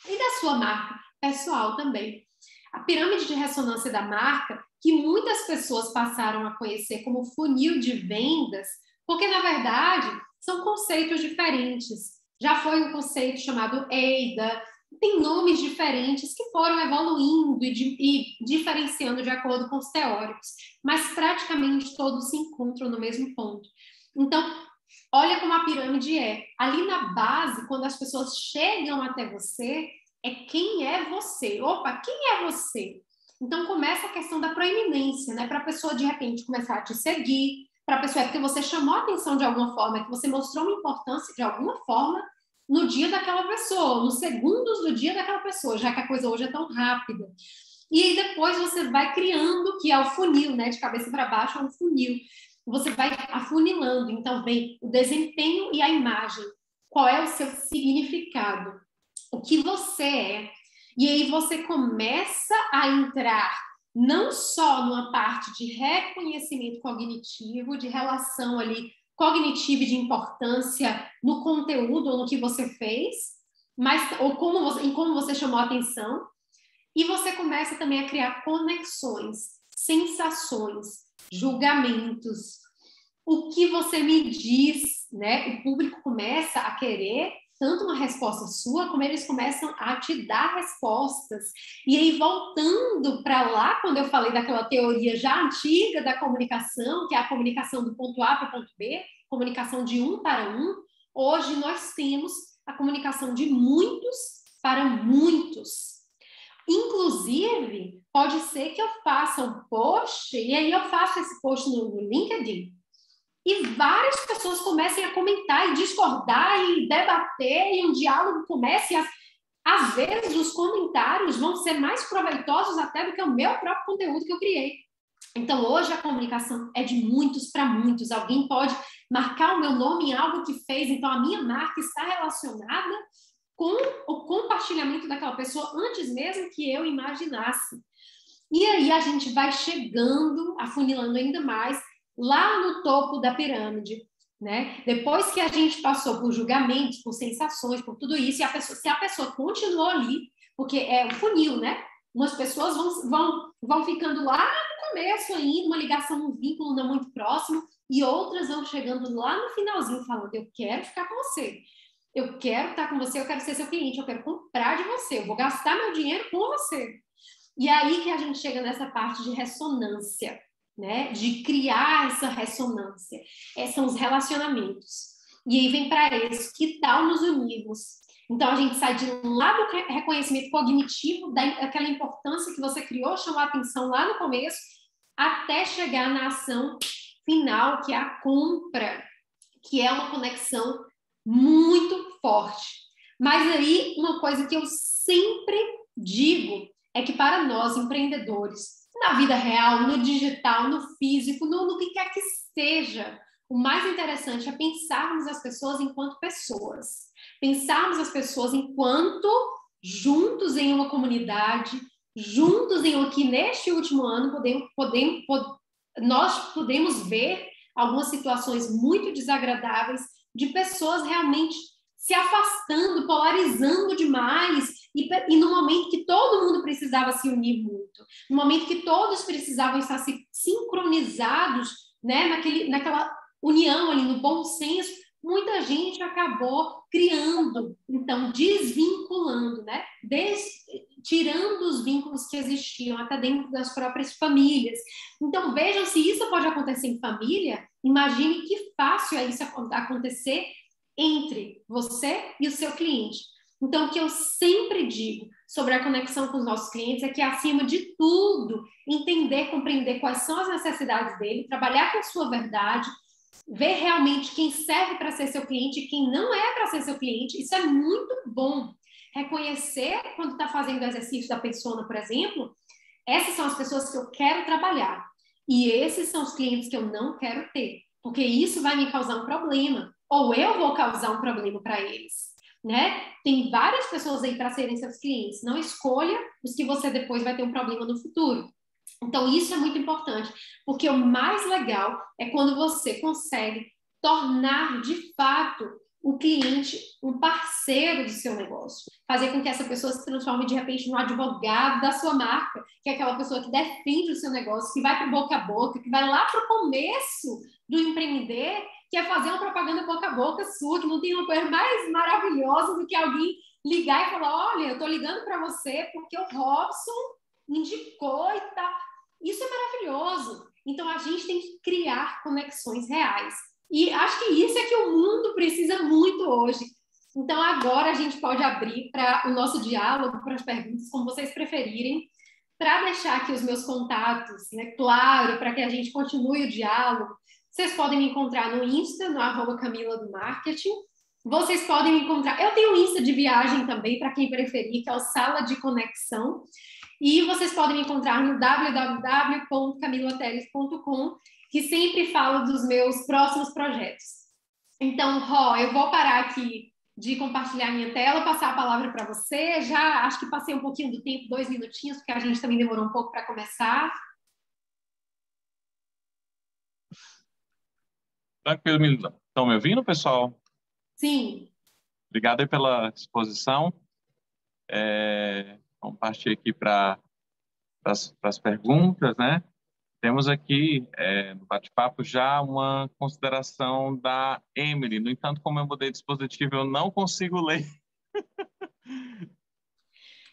e da sua marca pessoal também. A pirâmide de ressonância da marca, que muitas pessoas passaram a conhecer como funil de vendas, porque, na verdade, são conceitos diferentes. Já foi um conceito chamado EIDA, tem nomes diferentes que foram evoluindo e diferenciando de acordo com os teóricos, mas praticamente todos se encontram no mesmo ponto. Então, olha como a pirâmide é. Ali na base, quando as pessoas chegam até você, é quem é você. Opa, quem é você? Então, começa a questão da proeminência, né? Para a pessoa, de repente, começar a te seguir, para a pessoa, é porque você chamou a atenção de alguma forma, é que você mostrou uma importância de alguma forma no dia daquela pessoa, nos segundos do dia daquela pessoa, já que a coisa hoje é tão rápida. E aí depois você vai criando, que é o funil, né? De cabeça para baixo é um funil. Você vai afunilando, então vem o desempenho e a imagem. Qual é o seu significado? O que você é? E aí você começa a entrar não só numa parte de reconhecimento cognitivo, de relação ali cognitiva e de importância no conteúdo ou no que você fez, mas, ou em como você chamou a atenção, e você começa também a criar conexões, sensações, julgamentos. O que você me diz, né? O público começa a querer tanto uma resposta sua, como eles começam a te dar respostas. E aí, voltando para lá, quando eu falei daquela teoria já antiga da comunicação, que é a comunicação do ponto A para o ponto B, comunicação de um para um, hoje nós temos a comunicação de muitos para muitos. Inclusive, pode ser que eu faça um post, e aí eu faço esse post no LinkedIn, e várias pessoas comecem a comentar e discordar e debater, e um diálogo comece a... Às vezes, os comentários vão ser mais proveitosos até do que o meu próprio conteúdo que eu criei. Então, hoje, a comunicação é de muitos para muitos. Alguém pode marcar o meu nome em algo que fez, então a minha marca está relacionada com o compartilhamento daquela pessoa antes mesmo que eu imaginasse. E aí a gente vai chegando, afunilando ainda mais, lá no topo da pirâmide, né? Depois que a gente passou por julgamentos, por sensações, por tudo isso, e se a pessoa continuou ali, porque é o funil, né? Umas pessoas vão ficando lá no começo ainda, uma ligação, um vínculo não muito próximo, e outras vão chegando lá no finalzinho falando, eu quero ficar com você, eu quero estar com você, eu quero ser seu cliente, eu quero comprar de você, eu vou gastar meu dinheiro com você. E aí que a gente chega nessa parte de ressonância, né? De criar essa ressonância. São os relacionamentos. E aí vem para isso, que tal nos unirmos? Então, a gente sai de lá do reconhecimento cognitivo, daquela importância que você criou, chamou a atenção lá no começo, até chegar na ação final, que é a compra, que é uma conexão muito forte. Mas aí, uma coisa que eu sempre digo é que para nós, empreendedores, na vida real, no digital, no físico, no que quer que seja, o mais interessante é pensarmos as pessoas enquanto pessoas. Pensarmos as pessoas enquanto juntos em uma comunidade, juntos em o que neste último ano nós podemos ver algumas situações muito desagradáveis de pessoas realmente se afastando, polarizando demais, e no momento que todo mundo precisava se unir muito, no momento que todos precisavam estar sincronizados, né, naquela união ali, no bom senso, muita gente acabou criando, então, desvinculando, né, tirando os vínculos que existiam até dentro das próprias famílias. Então, vejam se isso pode acontecer em família, imagine que fácil é isso acontecer entre você e o seu cliente. Então, o que eu sempre digo sobre a conexão com os nossos clientes é que, acima de tudo, entender, compreender quais são as necessidades dele, trabalhar com a sua verdade, ver realmente quem serve para ser seu cliente e quem não é para ser seu cliente. Isso é muito bom. Reconhecer, quando está fazendo o exercício da persona, por exemplo, essas são as pessoas que eu quero trabalhar. E esses são os clientes que eu não quero ter, porque isso vai me causar um problema, ou eu vou causar um problema para eles, né? Tem várias pessoas aí para serem seus clientes. Não escolha os que você depois vai ter um problema no futuro. Então, isso é muito importante, porque o mais legal é quando você consegue tornar, de fato, o cliente um parceiro do seu negócio. Fazer com que essa pessoa se transforme, de repente, no advogado da sua marca, que é aquela pessoa que defende o seu negócio, que vai para o boca a boca, que vai lá para o começo do empreender, que é fazer uma propaganda boca a boca sua, que não tem uma coisa mais maravilhosa do que alguém ligar e falar: olha, eu estou ligando para você porque o Robson indicou e tal. Isso é maravilhoso. Então, a gente tem que criar conexões reais. E acho que isso é que o mundo precisa muito hoje. Então, agora a gente pode abrir para o nosso diálogo, para as perguntas, como vocês preferirem, para deixar aqui os meus contatos, né? Claro, para que a gente continue o diálogo. Vocês podem me encontrar no Insta, no @Camila do Marketing. Vocês podem me encontrar. Eu tenho um Insta de viagem também, para quem preferir, que é o Sala de Conexão. E vocês podem me encontrar no www.camilateles.com, que sempre falo dos meus próximos projetos. Então, Ró, eu vou parar aqui de compartilhar minha tela, passar a palavra para você. Já acho que passei um pouquinho do tempo, 2 minutinhos, porque a gente também demorou um pouco para começar. Tranquilo, Milton. Estão me ouvindo, pessoal? Sim. Obrigado aí pela exposição. Vamos partir aqui para as perguntas, né? Temos aqui no bate-papo já uma consideração da Emily. No entanto, como eu mudei de dispositivo, eu não consigo ler.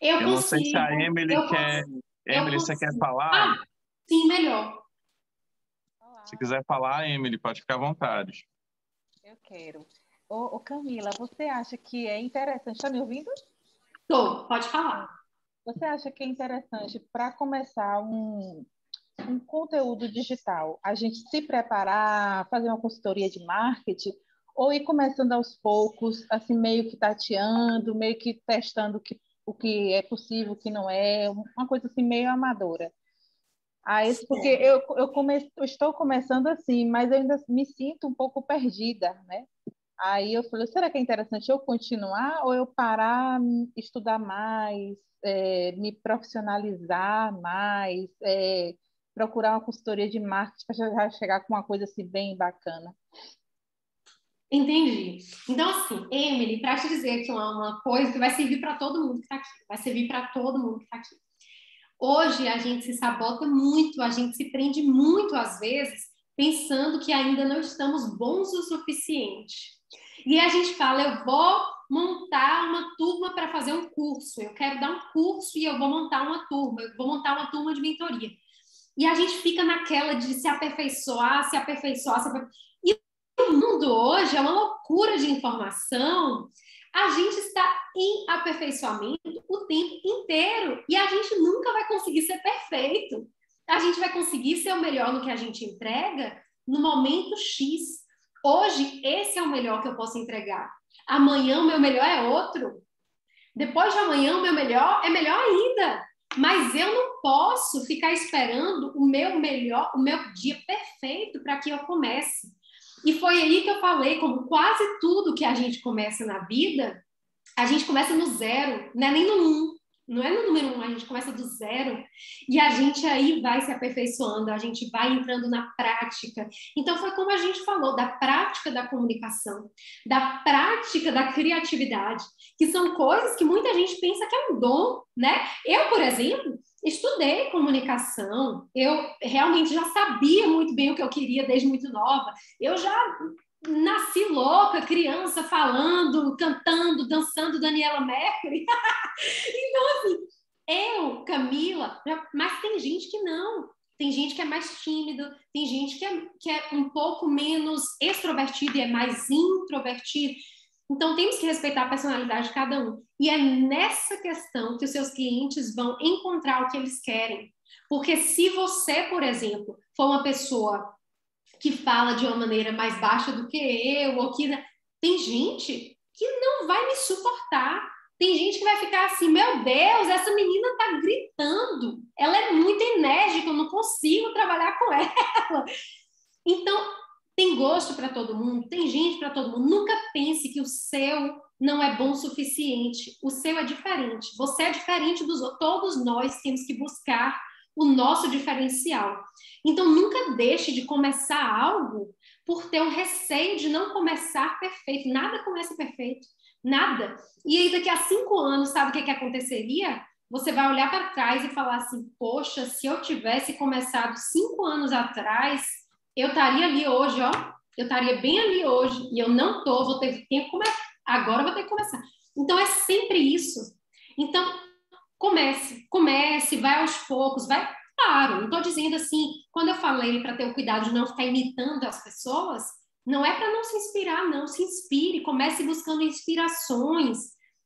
Eu não sei se a Emily quer... Emily, você quer falar? Ah, sim, melhor. Olá. Se quiser falar, Emily, pode ficar à vontade. Eu quero. Ô, Camila, você acha que é interessante... Está me ouvindo? Tô, pode falar. Você acha que é interessante, para começar um conteúdo digital, a gente se preparar, fazer uma consultoria de marketing, ou ir começando aos poucos, assim, meio que tateando, meio que testando o que é possível, o que não é, uma coisa assim meio amadora? Porque eu estou começando assim, mas eu ainda me sinto um pouco perdida, né? Aí eu falei, será que é interessante eu continuar ou eu parar, estudar mais, me profissionalizar mais, procurar uma consultoria de marketing para chegar com uma coisa assim bem bacana? Entendi. Então, assim, Emily, para te dizer aqui uma coisa que vai servir para todo mundo que está aqui, vai servir para todo mundo que está aqui. Hoje a gente se sabota muito, a gente se prende muito às vezes, pensando que ainda não estamos bons o suficiente. E a gente fala, eu vou montar uma turma para fazer um curso, eu quero dar um curso e eu vou montar uma turma, eu vou montar uma turma de mentoria. E a gente fica naquela de se aperfeiçoar, se aperfeiçoar, se aperfeiçoar. E o mundo hoje é uma loucura de informação. A gente está em aperfeiçoamento o tempo inteiro e a gente nunca vai conseguir ser perfeito. A gente vai conseguir ser o melhor no que a gente entrega no momento X. Hoje, esse é o melhor que eu posso entregar. Amanhã, o meu melhor é outro. Depois de amanhã, o meu melhor é melhor ainda. Mas eu não posso ficar esperando o meu melhor, o meu dia perfeito para que eu comece. E foi aí que eu falei, como quase tudo que a gente começa na vida, a gente começa no zero, não é nem no 1. Não é no número 1, a gente começa do zero e a gente aí vai se aperfeiçoando, a gente vai entrando na prática. Então, foi como a gente falou, da prática da comunicação, da prática da criatividade, que são coisas que muita gente pensa que é um dom, né? Eu, por exemplo, estudei comunicação, eu realmente já sabia muito bem o que eu queria desde muito nova, eu já nasci louca, criança, falando, cantando, dançando Daniela Mercury. Então, assim, eu, Camila, mas tem gente que não. Tem gente que é mais tímido, tem gente que é um pouco menos extrovertido e é mais introvertido. Então, temos que respeitar a personalidade de cada um. E é nessa questão que os seus clientes vão encontrar o que eles querem. Porque se você, por exemplo, for uma pessoa que fala de uma maneira mais baixa do que eu, ou que tem gente que não vai me suportar. Tem gente que vai ficar assim, meu Deus, essa menina tá gritando, ela é muito enérgica, eu não consigo trabalhar com ela. Então, tem gosto para todo mundo, tem gente para todo mundo. Nunca pense que o seu não é bom o suficiente. O seu é diferente. Você é diferente dos outros. Todos nós temos que buscar o nosso diferencial. Então, nunca deixe de começar algo por ter o receio de não começar perfeito. Nada começa perfeito. Nada. E aí, daqui a 5 anos, sabe o que aconteceria? Você vai olhar para trás e falar assim, poxa, se eu tivesse começado 5 anos atrás, eu estaria ali hoje, ó. Eu estaria bem ali hoje. E eu não estou, vou ter que começar. Agora eu vou ter que começar. Então, é sempre isso. Então, comece, vai aos poucos, vai. Claro, não estou dizendo assim, quando eu falei para ter o cuidado de não ficar imitando as pessoas, não é para não se inspirar, não. Se inspire, comece buscando inspirações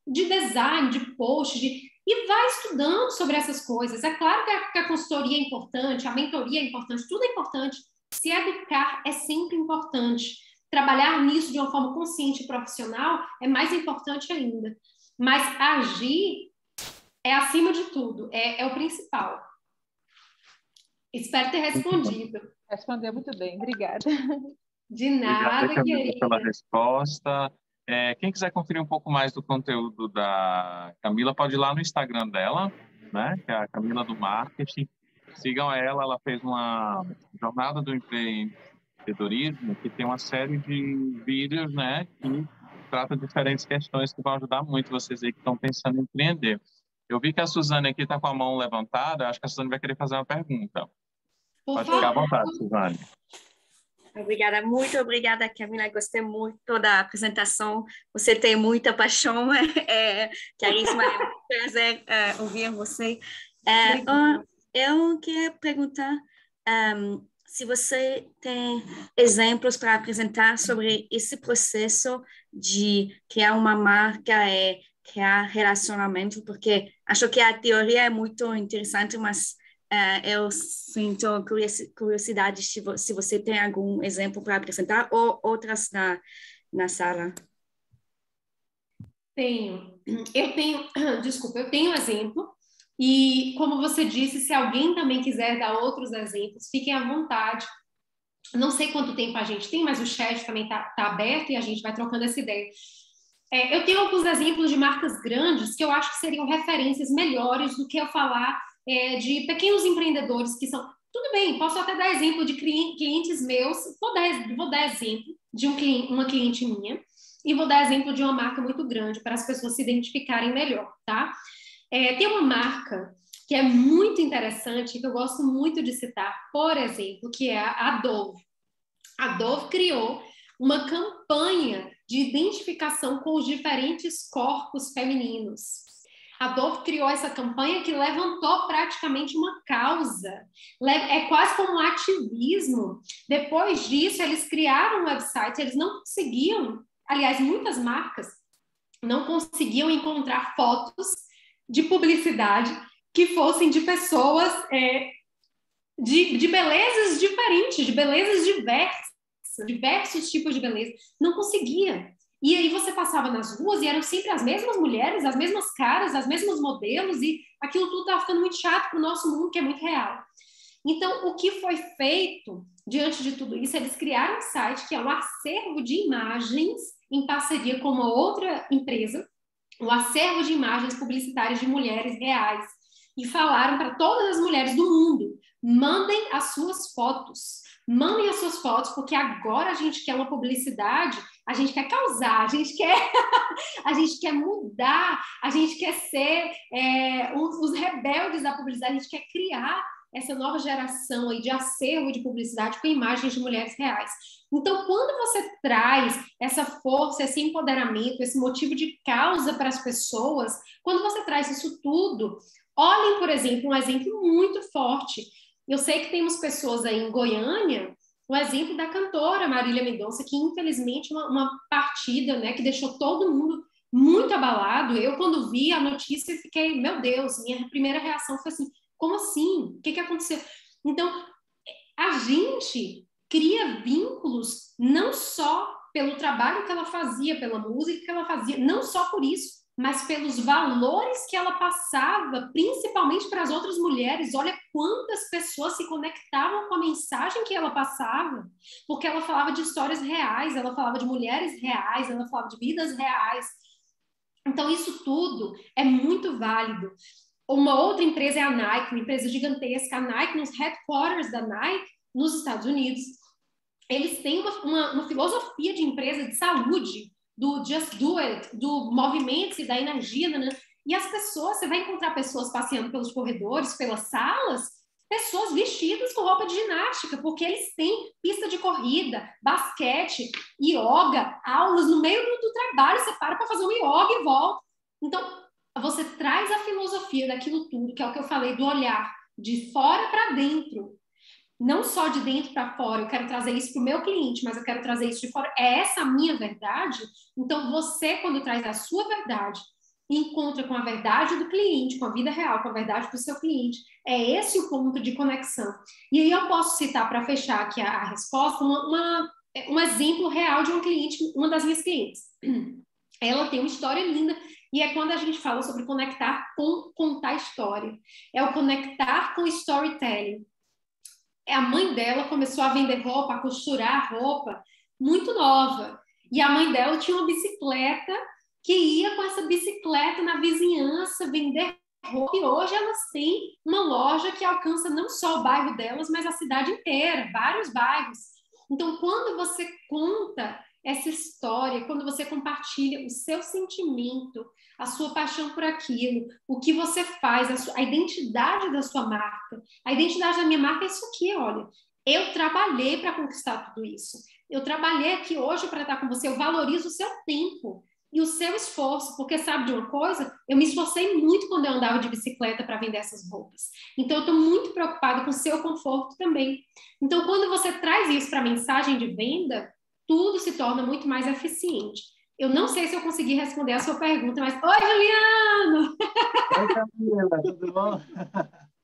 de design, de post, e vai estudando sobre essas coisas. É claro que a consultoria é importante, a mentoria é importante, tudo é importante. Se educar é sempre importante. Trabalhar nisso de uma forma consciente e profissional é mais importante ainda. Mas agir é acima de tudo, é o principal. Espero ter respondido. Respondeu muito bem, obrigada. De nada, obrigada, Camila, querida. pela resposta. Quem quiser conferir um pouco mais do conteúdo da Camila, pode ir lá no Instagram dela, né? Que é a Camila do Marketing. Sigam ela, ela fez uma jornada do empreendedorismo que tem uma série de vídeos, né? Que trata de diferentes questões que vão ajudar muito vocês aí que estão pensando em empreender. Eu vi que a Suzane aqui está com a mão levantada, acho que a Suzane vai querer fazer uma pergunta. Pode ficar à vontade, Suzane. Obrigada, muito obrigada, Camila. Gostei muito da apresentação. Você tem muita paixão, carisma. É um prazer ouvir você. Eu queria perguntar se você tem exemplos para apresentar sobre esse processo de criar uma marca e criar relacionamento, porque acho que a teoria é muito interessante, mas eu sinto curiosidade se você tem algum exemplo para apresentar ou outras na sala. Eu tenho um exemplo e, como você disse, se alguém também quiser dar outros exemplos, fiquem à vontade. Não sei quanto tempo a gente tem, mas o chat também tá aberto e a gente vai trocando essa ideia. Eu tenho alguns exemplos de marcas grandes que eu acho que seriam referências melhores do que eu falar de pequenos empreendedores que são... Tudo bem, posso até dar exemplo de clientes meus, vou dar exemplo de uma cliente minha e vou dar exemplo de uma marca muito grande para as pessoas se identificarem melhor, tá? Tem uma marca que é muito interessante, que eu gosto muito de citar, por exemplo, que é a Dove. A Dove criou uma campanha de identificação com os diferentes corpos femininos. A Dove criou essa campanha que levantou praticamente uma causa. É quase como um ativismo. Depois disso, eles criaram um website, eles não conseguiam... Aliás, muitas marcas não conseguiam encontrar fotos de publicidade que fossem de pessoas de belezas diferentes, de belezas diversas, diversos tipos de beleza. Não conseguia. E aí você passava nas ruas e eram sempre as mesmas mulheres, as mesmas caras, as mesmas modelos, e aquilo tudo estava ficando muito chato para o nosso mundo, que é muito real. Então, o que foi feito diante de tudo isso? Eles criaram um site que é um acervo de imagens em parceria com uma outra empresa, um acervo de imagens publicitárias de mulheres reais, e falaram para todas as mulheres do mundo: mandem as suas fotos, porque agora a gente quer uma publicidade, a gente quer causar, a gente quer mudar, a gente quer ser os rebeldes da publicidade, a gente quer criar essa nova geração aí de acervo de publicidade com imagens de mulheres reais. Então, quando você traz essa força, esse empoderamento, esse motivo de causa para as pessoas, quando você traz isso tudo, olhem, por exemplo, um exemplo muito forte. Eu sei que temos pessoas aí em Goiânia, o exemplo da cantora Marília Mendonça, que infelizmente uma partida, né, que deixou todo mundo muito abalado. Eu, quando vi a notícia, fiquei, meu Deus, minha primeira reação foi assim: como assim? O que aconteceu? Então, a gente cria vínculos não só pelo trabalho que ela fazia, pela música que ela fazia, não só por isso, mas pelos valores que ela passava, principalmente para as outras mulheres. Olha quantas pessoas se conectavam com a mensagem que ela passava, porque ela falava de histórias reais, ela falava de mulheres reais, ela falava de vidas reais. Então, isso tudo é muito válido. Uma outra empresa é a Nike, uma empresa gigantesca. A Nike, nos headquarters da Nike, nos Estados Unidos, eles têm uma filosofia de empresa de saúde, do Just Do It, do movimento e da energia, né? E as pessoas, você vai encontrar pessoas passeando pelos corredores, pelas salas, pessoas vestidas com roupa de ginástica, porque eles têm pista de corrida, basquete, yoga, aulas no meio do trabalho, você para fazer um yoga e volta. Então, você traz a filosofia daquilo tudo, que é o que eu falei, do olhar de fora para dentro, não só de dentro para fora. Eu quero trazer isso para o meu cliente, mas eu quero trazer isso de fora. É essa a minha verdade? Então, você, quando traz a sua verdade, encontra com a verdade do cliente, com a vida real, com a verdade do seu cliente, é esse o ponto de conexão. E aí eu posso citar, para fechar aqui a resposta, um exemplo real de uma cliente, uma das minhas clientes. Ela tem uma história linda, e é quando a gente fala sobre conectar com contar história. É o conectar com storytelling. A mãe dela começou a vender roupa, a costurar roupa, muito nova. E a mãe dela tinha uma bicicleta, que ia com essa bicicleta na vizinhança vender roupa. E hoje elas têm uma loja que alcança não só o bairro delas, mas a cidade inteira, vários bairros. Então, quando você conta essa história, quando você compartilha o seu sentimento, a sua paixão por aquilo, o que você faz, a identidade da sua marca. A identidade da minha marca é isso aqui, olha. Eu trabalhei para conquistar tudo isso. Eu trabalhei aqui hoje para estar com você. Eu valorizo o seu tempo e o seu esforço, porque sabe de uma coisa? Eu me esforcei muito quando eu andava de bicicleta para vender essas roupas. Então, eu estou muito preocupada com o seu conforto também. Então, quando você traz isso para a mensagem de venda, tudo se torna muito mais eficiente. Eu não sei se eu consegui responder a sua pergunta, mas... Oi, Juliano! Oi, Camila, tudo bom?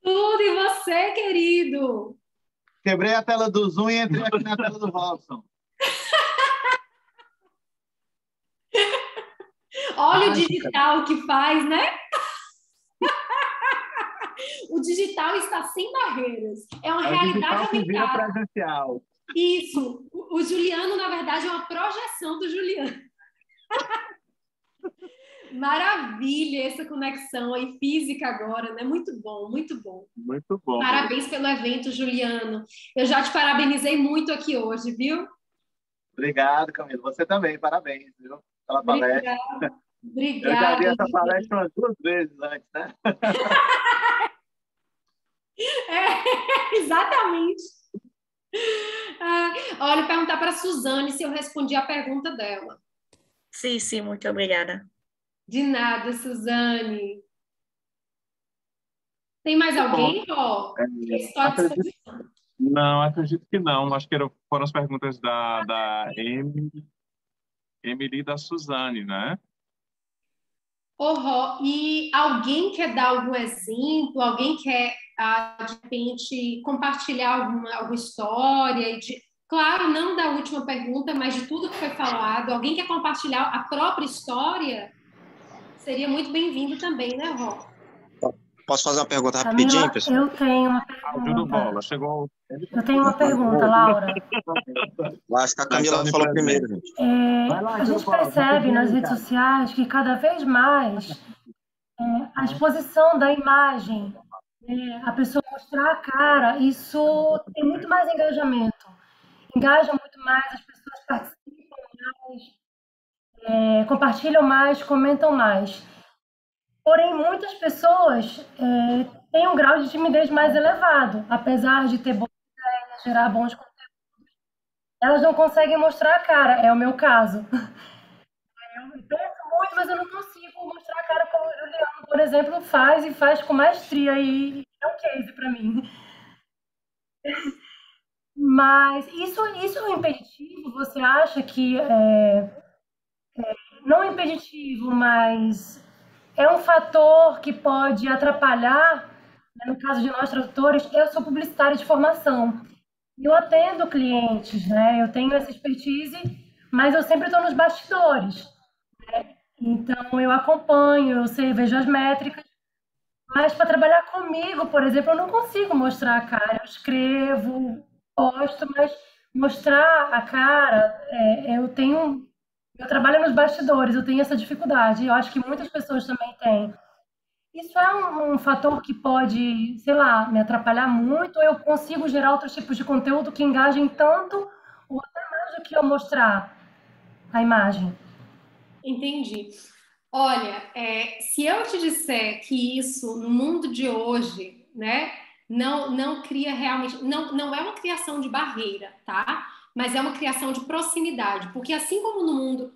Tudo, e você, querido? Quebrei a tela do Zoom e entrei aqui na tela do Robson. Olha o digital que faz, né? O digital está sem barreiras. É uma realidade aumentada. Presencial. Isso. O Juliano, na verdade, é uma projeção do Juliano. Maravilha essa conexão aí física agora, né? Muito bom, muito bom. Muito bom. Parabéns pelo evento, Juliano. Eu já te parabenizei muito aqui hoje, viu? Obrigado, Camila. Você também, parabéns, viu? Pela palestra. Obrigada. Eu já vi essa palestra umas 2 vezes antes, né? Exatamente. Olha, perguntar para a Suzane se eu respondi a pergunta dela. Sim, sim, muito obrigada. De nada, Suzane. Tem mais alguém? Estou à disposição. Não, acredito que não. Acho que foram as perguntas da Emily e da Suzane, né? E alguém quer dar algum exemplo? Alguém quer, de repente, compartilhar alguma história? Claro, não da última pergunta, mas de tudo que foi falado. Alguém quer compartilhar a própria história? Seria muito bem-vindo também, né, Ró? Posso fazer uma pergunta rapidinho, pessoal? Eu tenho uma pergunta. Eu tenho uma pergunta, Laura. Acho que a Camila falou primeiro, gente. A gente percebe nas redes sociais que cada vez mais a exposição da imagem, a pessoa mostrar a cara, isso tem muito mais engajamento. Engaja muito mais, as pessoas participam mais, compartilham mais, comentam mais. Porém, muitas pessoas têm um grau de timidez mais elevado, apesar de ter boas ideias, gerar bons conteúdos. Elas não conseguem mostrar a cara, é o meu caso. Eu penso muito, mas eu não consigo mostrar a cara como o Juliano, por exemplo, faz e faz com maestria, e é um case para mim. Mas isso é um impeditivo? Você acha que não é impeditivo, mas é um fator que pode atrapalhar, né? No caso de nós tradutores, eu sou publicitária de formação. Eu atendo clientes, né? Eu tenho essa expertise, mas eu sempre estou nos bastidores, né? Então, eu acompanho, vejo as métricas, mas para trabalhar comigo, por exemplo, eu não consigo mostrar a cara. Eu escrevo, posto, mas mostrar a cara, eu trabalho nos bastidores, eu tenho essa dificuldade. Eu acho que muitas pessoas também têm. Isso é um fator que pode, sei lá, me atrapalhar muito, ou eu consigo gerar outros tipos de conteúdo que engajem tanto, ou até mais do que eu mostrar a imagem. Entendi. Olha, se eu te disser que isso, no mundo de hoje, né, não cria realmente, não é uma criação de barreira, tá? Mas é uma criação de proximidade, porque assim como no mundo,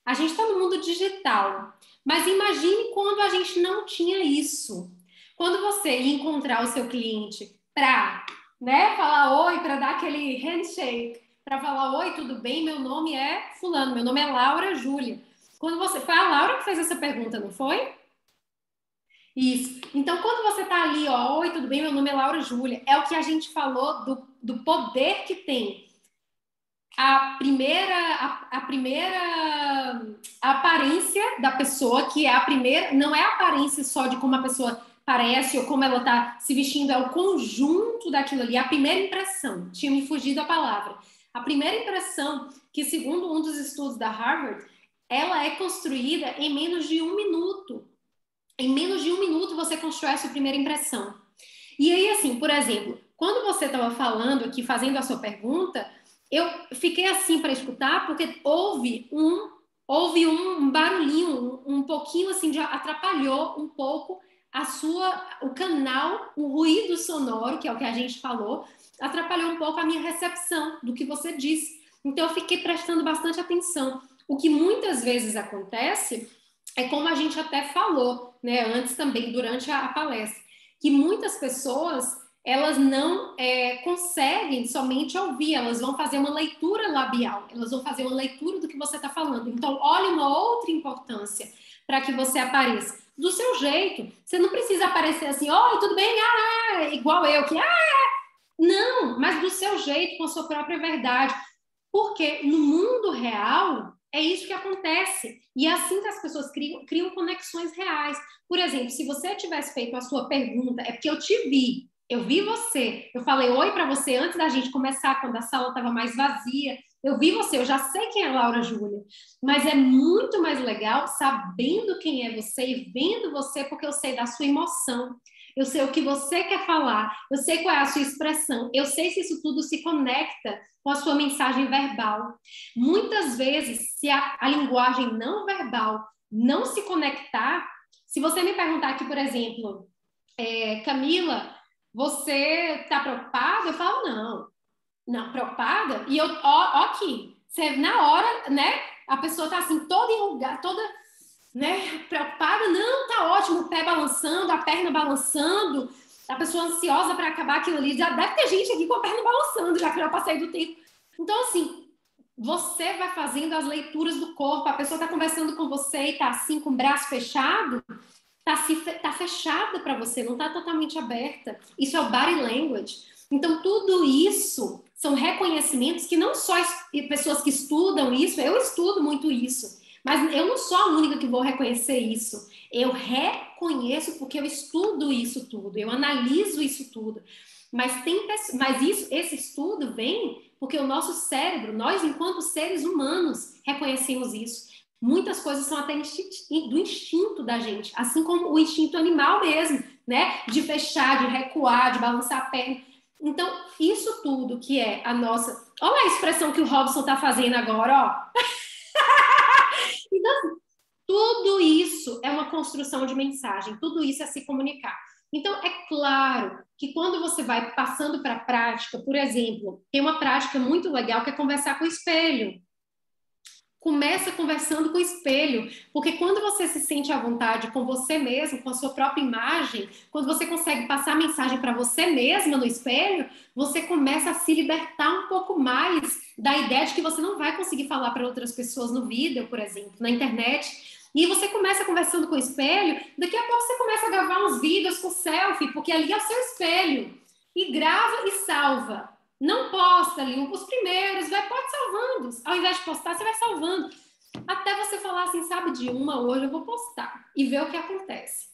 a gente está no mundo digital, mas imagine quando a gente não tinha isso. Quando você ia encontrar o seu cliente para, né, falar oi, para dar aquele handshake, para falar oi, tudo bem? Meu nome é fulano, meu nome é Laura Júlia. Foi a Laura que fez essa pergunta, não foi? Isso. Então, quando você está ali, oi, tudo bem? Meu nome é Laura Júlia. É o que a gente falou do poder que tem. A primeira aparência da pessoa, que é a primeira, não é a aparência só de como a pessoa parece ou como ela está se vestindo, é o conjunto daquilo ali, a primeira impressão. Tinha me fugido a palavra. A primeira impressão, que segundo um dos estudos da Harvard, ela é construída em menos de 1 minuto. Em menos de 1 minuto você constrói a sua primeira impressão. E aí, assim, por exemplo, quando você estava falando aqui, fazendo a sua pergunta, eu fiquei assim para escutar, porque houve um barulhinho, um pouquinho assim, atrapalhou um pouco o canal, o ruído sonoro, que é o que a gente falou, atrapalhou um pouco a minha recepção do que você disse. Então, eu fiquei prestando bastante atenção. O que muitas vezes acontece é como a gente até falou, né, antes também, durante a palestra, que muitas pessoas, elas não conseguem somente ouvir, elas vão fazer uma leitura labial, elas vão fazer uma leitura do que você está falando. Então, olha uma outra importância para que você apareça. Do seu jeito, você não precisa aparecer assim, oi, tudo bem? Igual eu, que não, mas do seu jeito, com a sua própria verdade. Porque no mundo real, é isso que acontece. E é assim que as pessoas criam conexões reais. Por exemplo, se você tivesse feito a sua pergunta, é porque eu te vi, eu vi você, eu falei oi para você antes da gente começar, quando a sala estava mais vazia, eu vi você, eu já sei quem é Laura Júlia, mas é muito mais legal sabendo quem é você e vendo você, porque eu sei da sua emoção, eu sei o que você quer falar, eu sei qual é a sua expressão, eu sei se isso tudo se conecta com a sua mensagem verbal. Muitas vezes, se a linguagem não verbal não se conectar, se você me perguntar aqui, por exemplo, Camila, você está preocupada? Eu falo, não, preocupada? E eu, aqui, você, na hora, né, a pessoa está assim, toda enrugada, toda, né, preocupada, não, tá ótimo, o pé balançando, a perna balançando, a pessoa ansiosa para acabar aquilo ali, já deve ter gente aqui com a perna balançando, já que eu já passei do tempo. Então, assim, você vai fazendo as leituras do corpo. A pessoa está conversando com você e está assim, com o braço fechado, tá fechada para você, não está totalmente aberta. Isso é o body language. Então, tudo isso são reconhecimentos que não só pessoas que estudam isso, eu estudo muito isso, mas eu não sou a única que vou reconhecer isso. Eu reconheço porque eu estudo isso tudo, eu analiso isso tudo. Mas esse estudo vem porque o nosso cérebro, nós enquanto seres humanos, reconhecemos isso. Muitas coisas são até do instinto da gente, assim como o instinto animal mesmo, né? De fechar, de recuar, de balançar a perna. Então, isso tudo que é a nossa... Olha a expressão que o Robson está fazendo agora, ó. Então, tudo isso é uma construção de mensagem, tudo isso é se comunicar. Então, é claro que quando você vai passando para a prática, por exemplo, tem uma prática muito legal que é conversar com o espelho. Começa conversando com o espelho, porque quando você se sente à vontade com você mesmo, com a sua própria imagem, quando você consegue passar a mensagem para você mesma no espelho, você começa a se libertar um pouco mais da ideia de que você não vai conseguir falar para outras pessoas no vídeo, por exemplo, na internet. E você começa conversando com o espelho, daqui a pouco você começa a gravar uns vídeos com selfie, porque ali é o seu espelho. E grava e salva. Não posta ali os primeiros, pode salvando. Ao invés de postar, você vai salvando. Até você falar assim, sabe, de uma hoje eu vou postar. E ver o que acontece.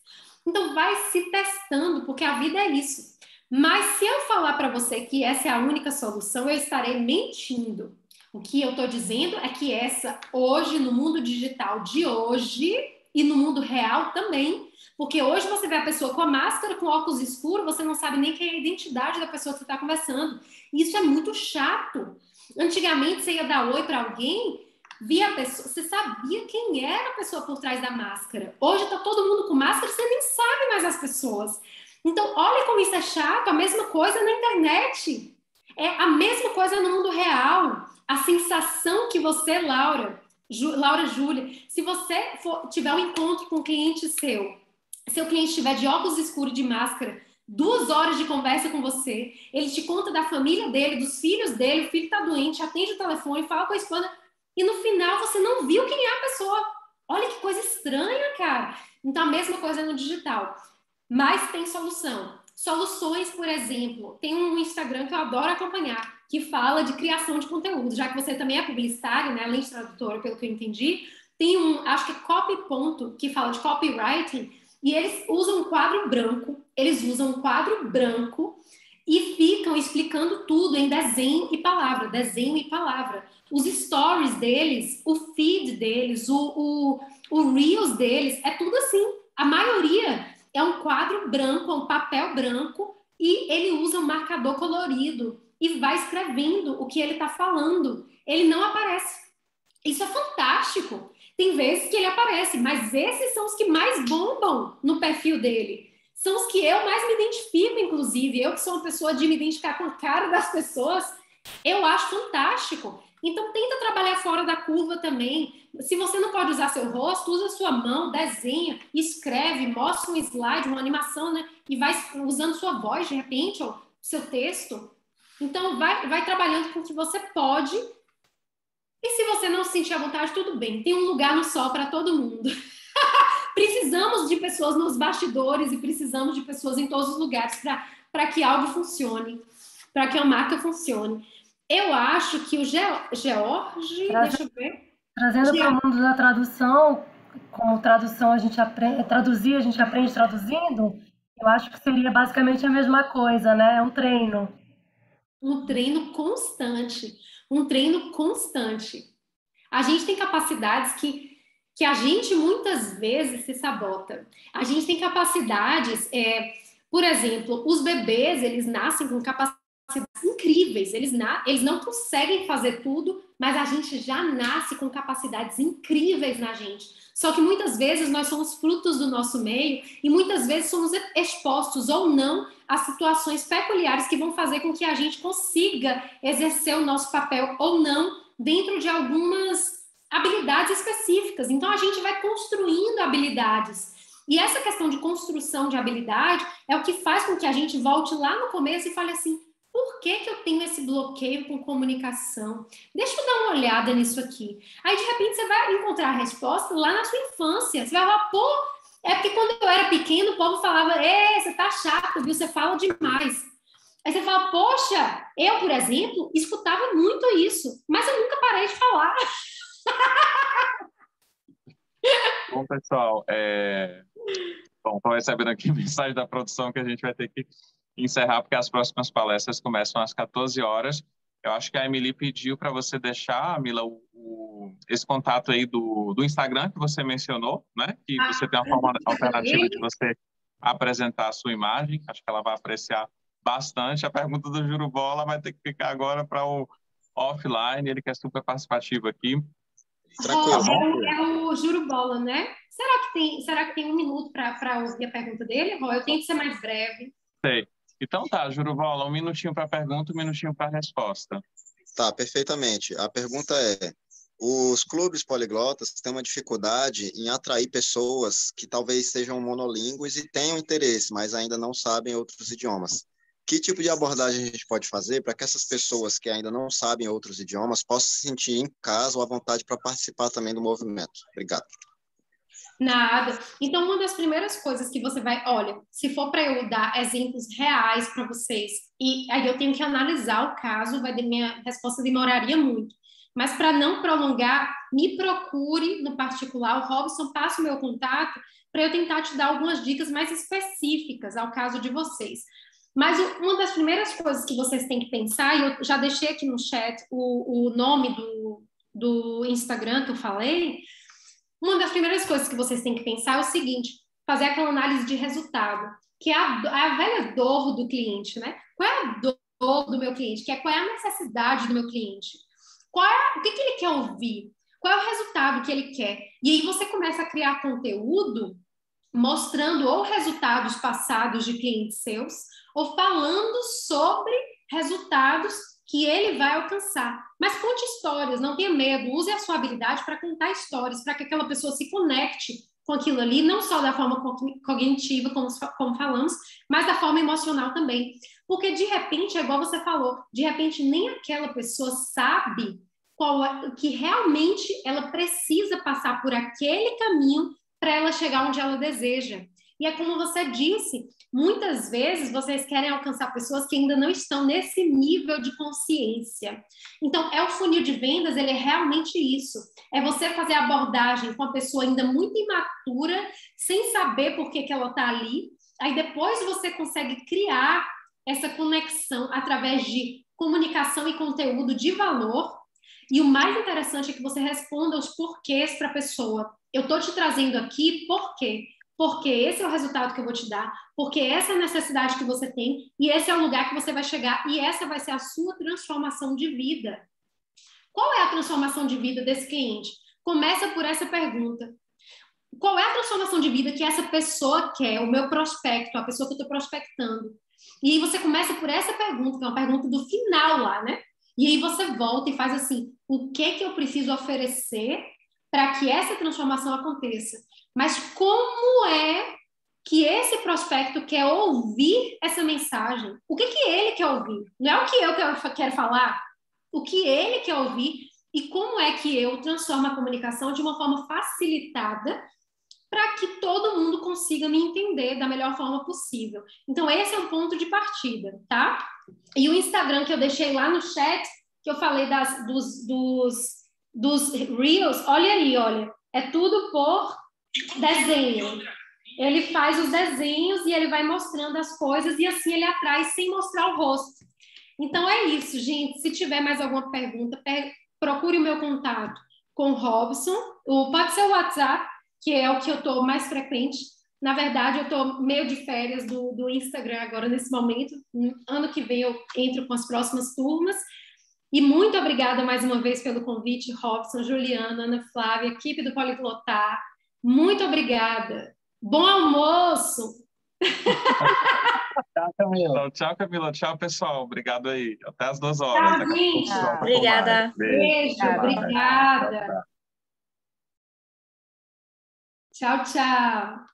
Então, vai se testando, porque a vida é isso. Mas se eu falar para você que essa é a única solução, eu estarei mentindo. O que eu estou dizendo é que essa, hoje, no mundo digital de hoje, e no mundo real também, porque hoje você vê a pessoa com a máscara, com óculos escuros, você não sabe nem quem é a identidade da pessoa que você está conversando. Isso é muito chato. Antigamente, você ia dar oi para alguém, via a pessoa, você sabia quem era a pessoa por trás da máscara. Hoje está todo mundo com máscara, você nem sabe mais as pessoas. Então, olha como isso é chato, a mesma coisa na internet. É a mesma coisa no mundo real. A sensação que você, Laura Júlia, se você tiver um encontro com um cliente seu cliente estiver de óculos escuros, de máscara, 2 horas de conversa com você, ele te conta da família dele, dos filhos dele, o filho está doente, atende o telefone, fala com a esposa, e no final você não viu quem é a pessoa. Olha que coisa estranha, cara. Então, a mesma coisa no digital. Mas tem solução. Soluções, por exemplo, tem um Instagram que eu adoro acompanhar, que fala de criação de conteúdo, já que você também é publicitário, né, além de tradutora, pelo que eu entendi. Tem acho que é Copy Ponto, que fala de copywriting, e eles usam um quadro branco e ficam explicando tudo em desenho e palavra. Os stories deles, o feed deles, o Reels deles, é tudo assim. A maioria é um quadro branco, um papel branco, e ele usa um marcador colorido e vai escrevendo o que ele está falando. Ele não aparece. Isso é fantástico. Tem vezes que ele aparece, mas esses são os que mais bombam no perfil dele. São os que eu mais me identifico, inclusive. Eu que sou uma pessoa de me identificar com a cara das pessoas, eu acho fantástico. Então, tenta trabalhar fora da curva também. Se você não pode usar seu rosto, usa sua mão, desenha, escreve, mostra um slide, uma animação, né? E vai usando sua voz, de repente, ou seu texto. Então, vai trabalhando com o que você pode. E se você não se sentir à vontade, tudo bem. Tem um lugar no sol para todo mundo. Precisamos de pessoas nos bastidores e precisamos de pessoas em todos os lugares para que algo funcione, para que a marca funcione. Eu acho que o George, deixa eu ver. Trazendo para o mundo da tradução, como tradução a gente aprende, traduzir, a gente aprende traduzindo, eu acho que seria basicamente a mesma coisa, né? É um treino. Um treino constante. A gente tem capacidades que a gente muitas vezes se sabota. A gente tem capacidades, por exemplo, os bebês, eles nascem com capacidades incríveis, eles não conseguem fazer tudo, mas a gente já nasce com capacidades incríveis na gente. Só que muitas vezes nós somos frutos do nosso meio e muitas vezes somos expostos ou não a situações peculiares que vão fazer com que a gente consiga exercer o nosso papel ou não dentro de algumas habilidades específicas. Então a gente vai construindo habilidades. E essa questão de construção de habilidade é o que faz com que a gente volte lá no começo e fale assim: Por que que eu tenho esse bloqueio com comunicação? Deixa eu dar uma olhada nisso aqui. Aí, de repente, você vai encontrar a resposta lá na sua infância. Você vai falar, pô, é porque quando eu era pequeno, o povo falava, você tá chato, viu? Você fala demais. Aí você fala, poxa, eu, por exemplo, escutava muito isso, mas eu nunca parei de falar. Bom, pessoal, estou recebendo aqui mensagem da produção que a gente vai ter que encerrar, porque as próximas palestras começam às 14 horas. Eu acho que a Emily pediu para você deixar, Mila, esse contato aí do Instagram que você mencionou, né? Que você tem uma forma alternativa de você apresentar a sua imagem. Acho que ela vai apreciar bastante. A pergunta do Juro Bola vai ter que ficar agora para o offline, ele que é super participativo aqui. Tranquilo. É o Juro Bola, né? Será que tem um minuto para ouvir a pergunta dele? Eu tento ser mais breve. Sei. Então tá, Juro Bola, 1 minutinho para a pergunta, 1 minutinho para a resposta. Tá, perfeitamente. A pergunta é: os clubes poliglotas têm uma dificuldade em atrair pessoas que talvez sejam monolíngues e tenham interesse, mas ainda não sabem outros idiomas. Que tipo de abordagem a gente pode fazer para que essas pessoas que ainda não sabem outros idiomas possam se sentir em casa ou à vontade para participar também do movimento? Obrigado. Nada. Então, uma das primeiras coisas que você vai... Olha, se for para eu dar exemplos reais para vocês, e aí eu tenho que analisar o caso, minha resposta demoraria muito. Mas para não prolongar, me procure no particular. O Robson, passa o meu contato para eu tentar te dar algumas dicas mais específicas ao caso de vocês. Mas uma das primeiras coisas que vocês têm que pensar, e eu já deixei aqui no chat o nome do Instagram que eu falei, uma das primeiras coisas que vocês têm que pensar é o seguinte: fazer aquela análise de resultado, que é a velha dor do cliente, né? Qual é a dor do meu cliente? Qual é a necessidade do meu cliente? O que ele quer ouvir? Qual é o resultado que ele quer? E aí você começa a criar conteúdo mostrando ou resultados passados de clientes seus, ou falando sobre resultados que ele vai alcançar. Mas conte histórias, não tenha medo, use a sua habilidade para contar histórias, para que aquela pessoa se conecte com aquilo ali, não só da forma cognitiva, como falamos, mas da forma emocional também. Porque, de repente, é igual você falou, de repente nem aquela pessoa sabe que realmente ela precisa passar por aquele caminho para ela chegar onde ela deseja. E é como você disse, muitas vezes vocês querem alcançar pessoas que ainda não estão nesse nível de consciência. Então, o funil de vendas, ele é realmente isso. É você fazer a abordagem com a pessoa ainda muito imatura, sem saber por que ela está ali. Aí depois você consegue criar essa conexão através de comunicação e conteúdo de valor. E o mais interessante é que você responda os porquês para a pessoa. Eu estou te trazendo aqui por quê? Porque esse é o resultado que eu vou te dar, porque essa é a necessidade que você tem, e esse é o lugar que você vai chegar, e essa vai ser a sua transformação de vida. Qual é a transformação de vida desse cliente? Começa por essa pergunta. Qual é a transformação de vida que essa pessoa quer, o meu prospecto, a pessoa que eu estou prospectando? E aí você começa por essa pergunta, que é uma pergunta do final lá, né? E aí você volta e faz assim, o que eu preciso oferecer para que essa transformação aconteça? Mas como é que esse prospecto quer ouvir essa mensagem? O que ele quer ouvir? Não é o que eu quero falar, o que ele quer ouvir e como é que eu transformo a comunicação de uma forma facilitada para que todo mundo consiga me entender da melhor forma possível. Então, esse é um ponto de partida, tá? E o Instagram que eu deixei lá no chat, que eu falei dos Reels, olha aí, olha, é tudo por desenho. Ele faz os desenhos e ele vai mostrando as coisas e assim ele atrai sem mostrar o rosto. Então é isso, gente. Se tiver mais alguma pergunta, procure o meu contato com o Robson. Pode ser o WhatsApp, que é o que eu estou mais frequente. Na verdade, eu estou meio de férias do Instagram agora, nesse momento. Ano que vem eu entro com as próximas turmas. E muito obrigada mais uma vez pelo convite, Robson, Juliana, Ana Flávia, equipe do Poliglotar. Muito obrigada. Bom almoço! Tchau, Camila. Tchau, Camila. Tchau, pessoal. Obrigado aí. Até às 2 horas. Tchau, gente. Obrigada. Beijo. Obrigada. Tchau, tchau.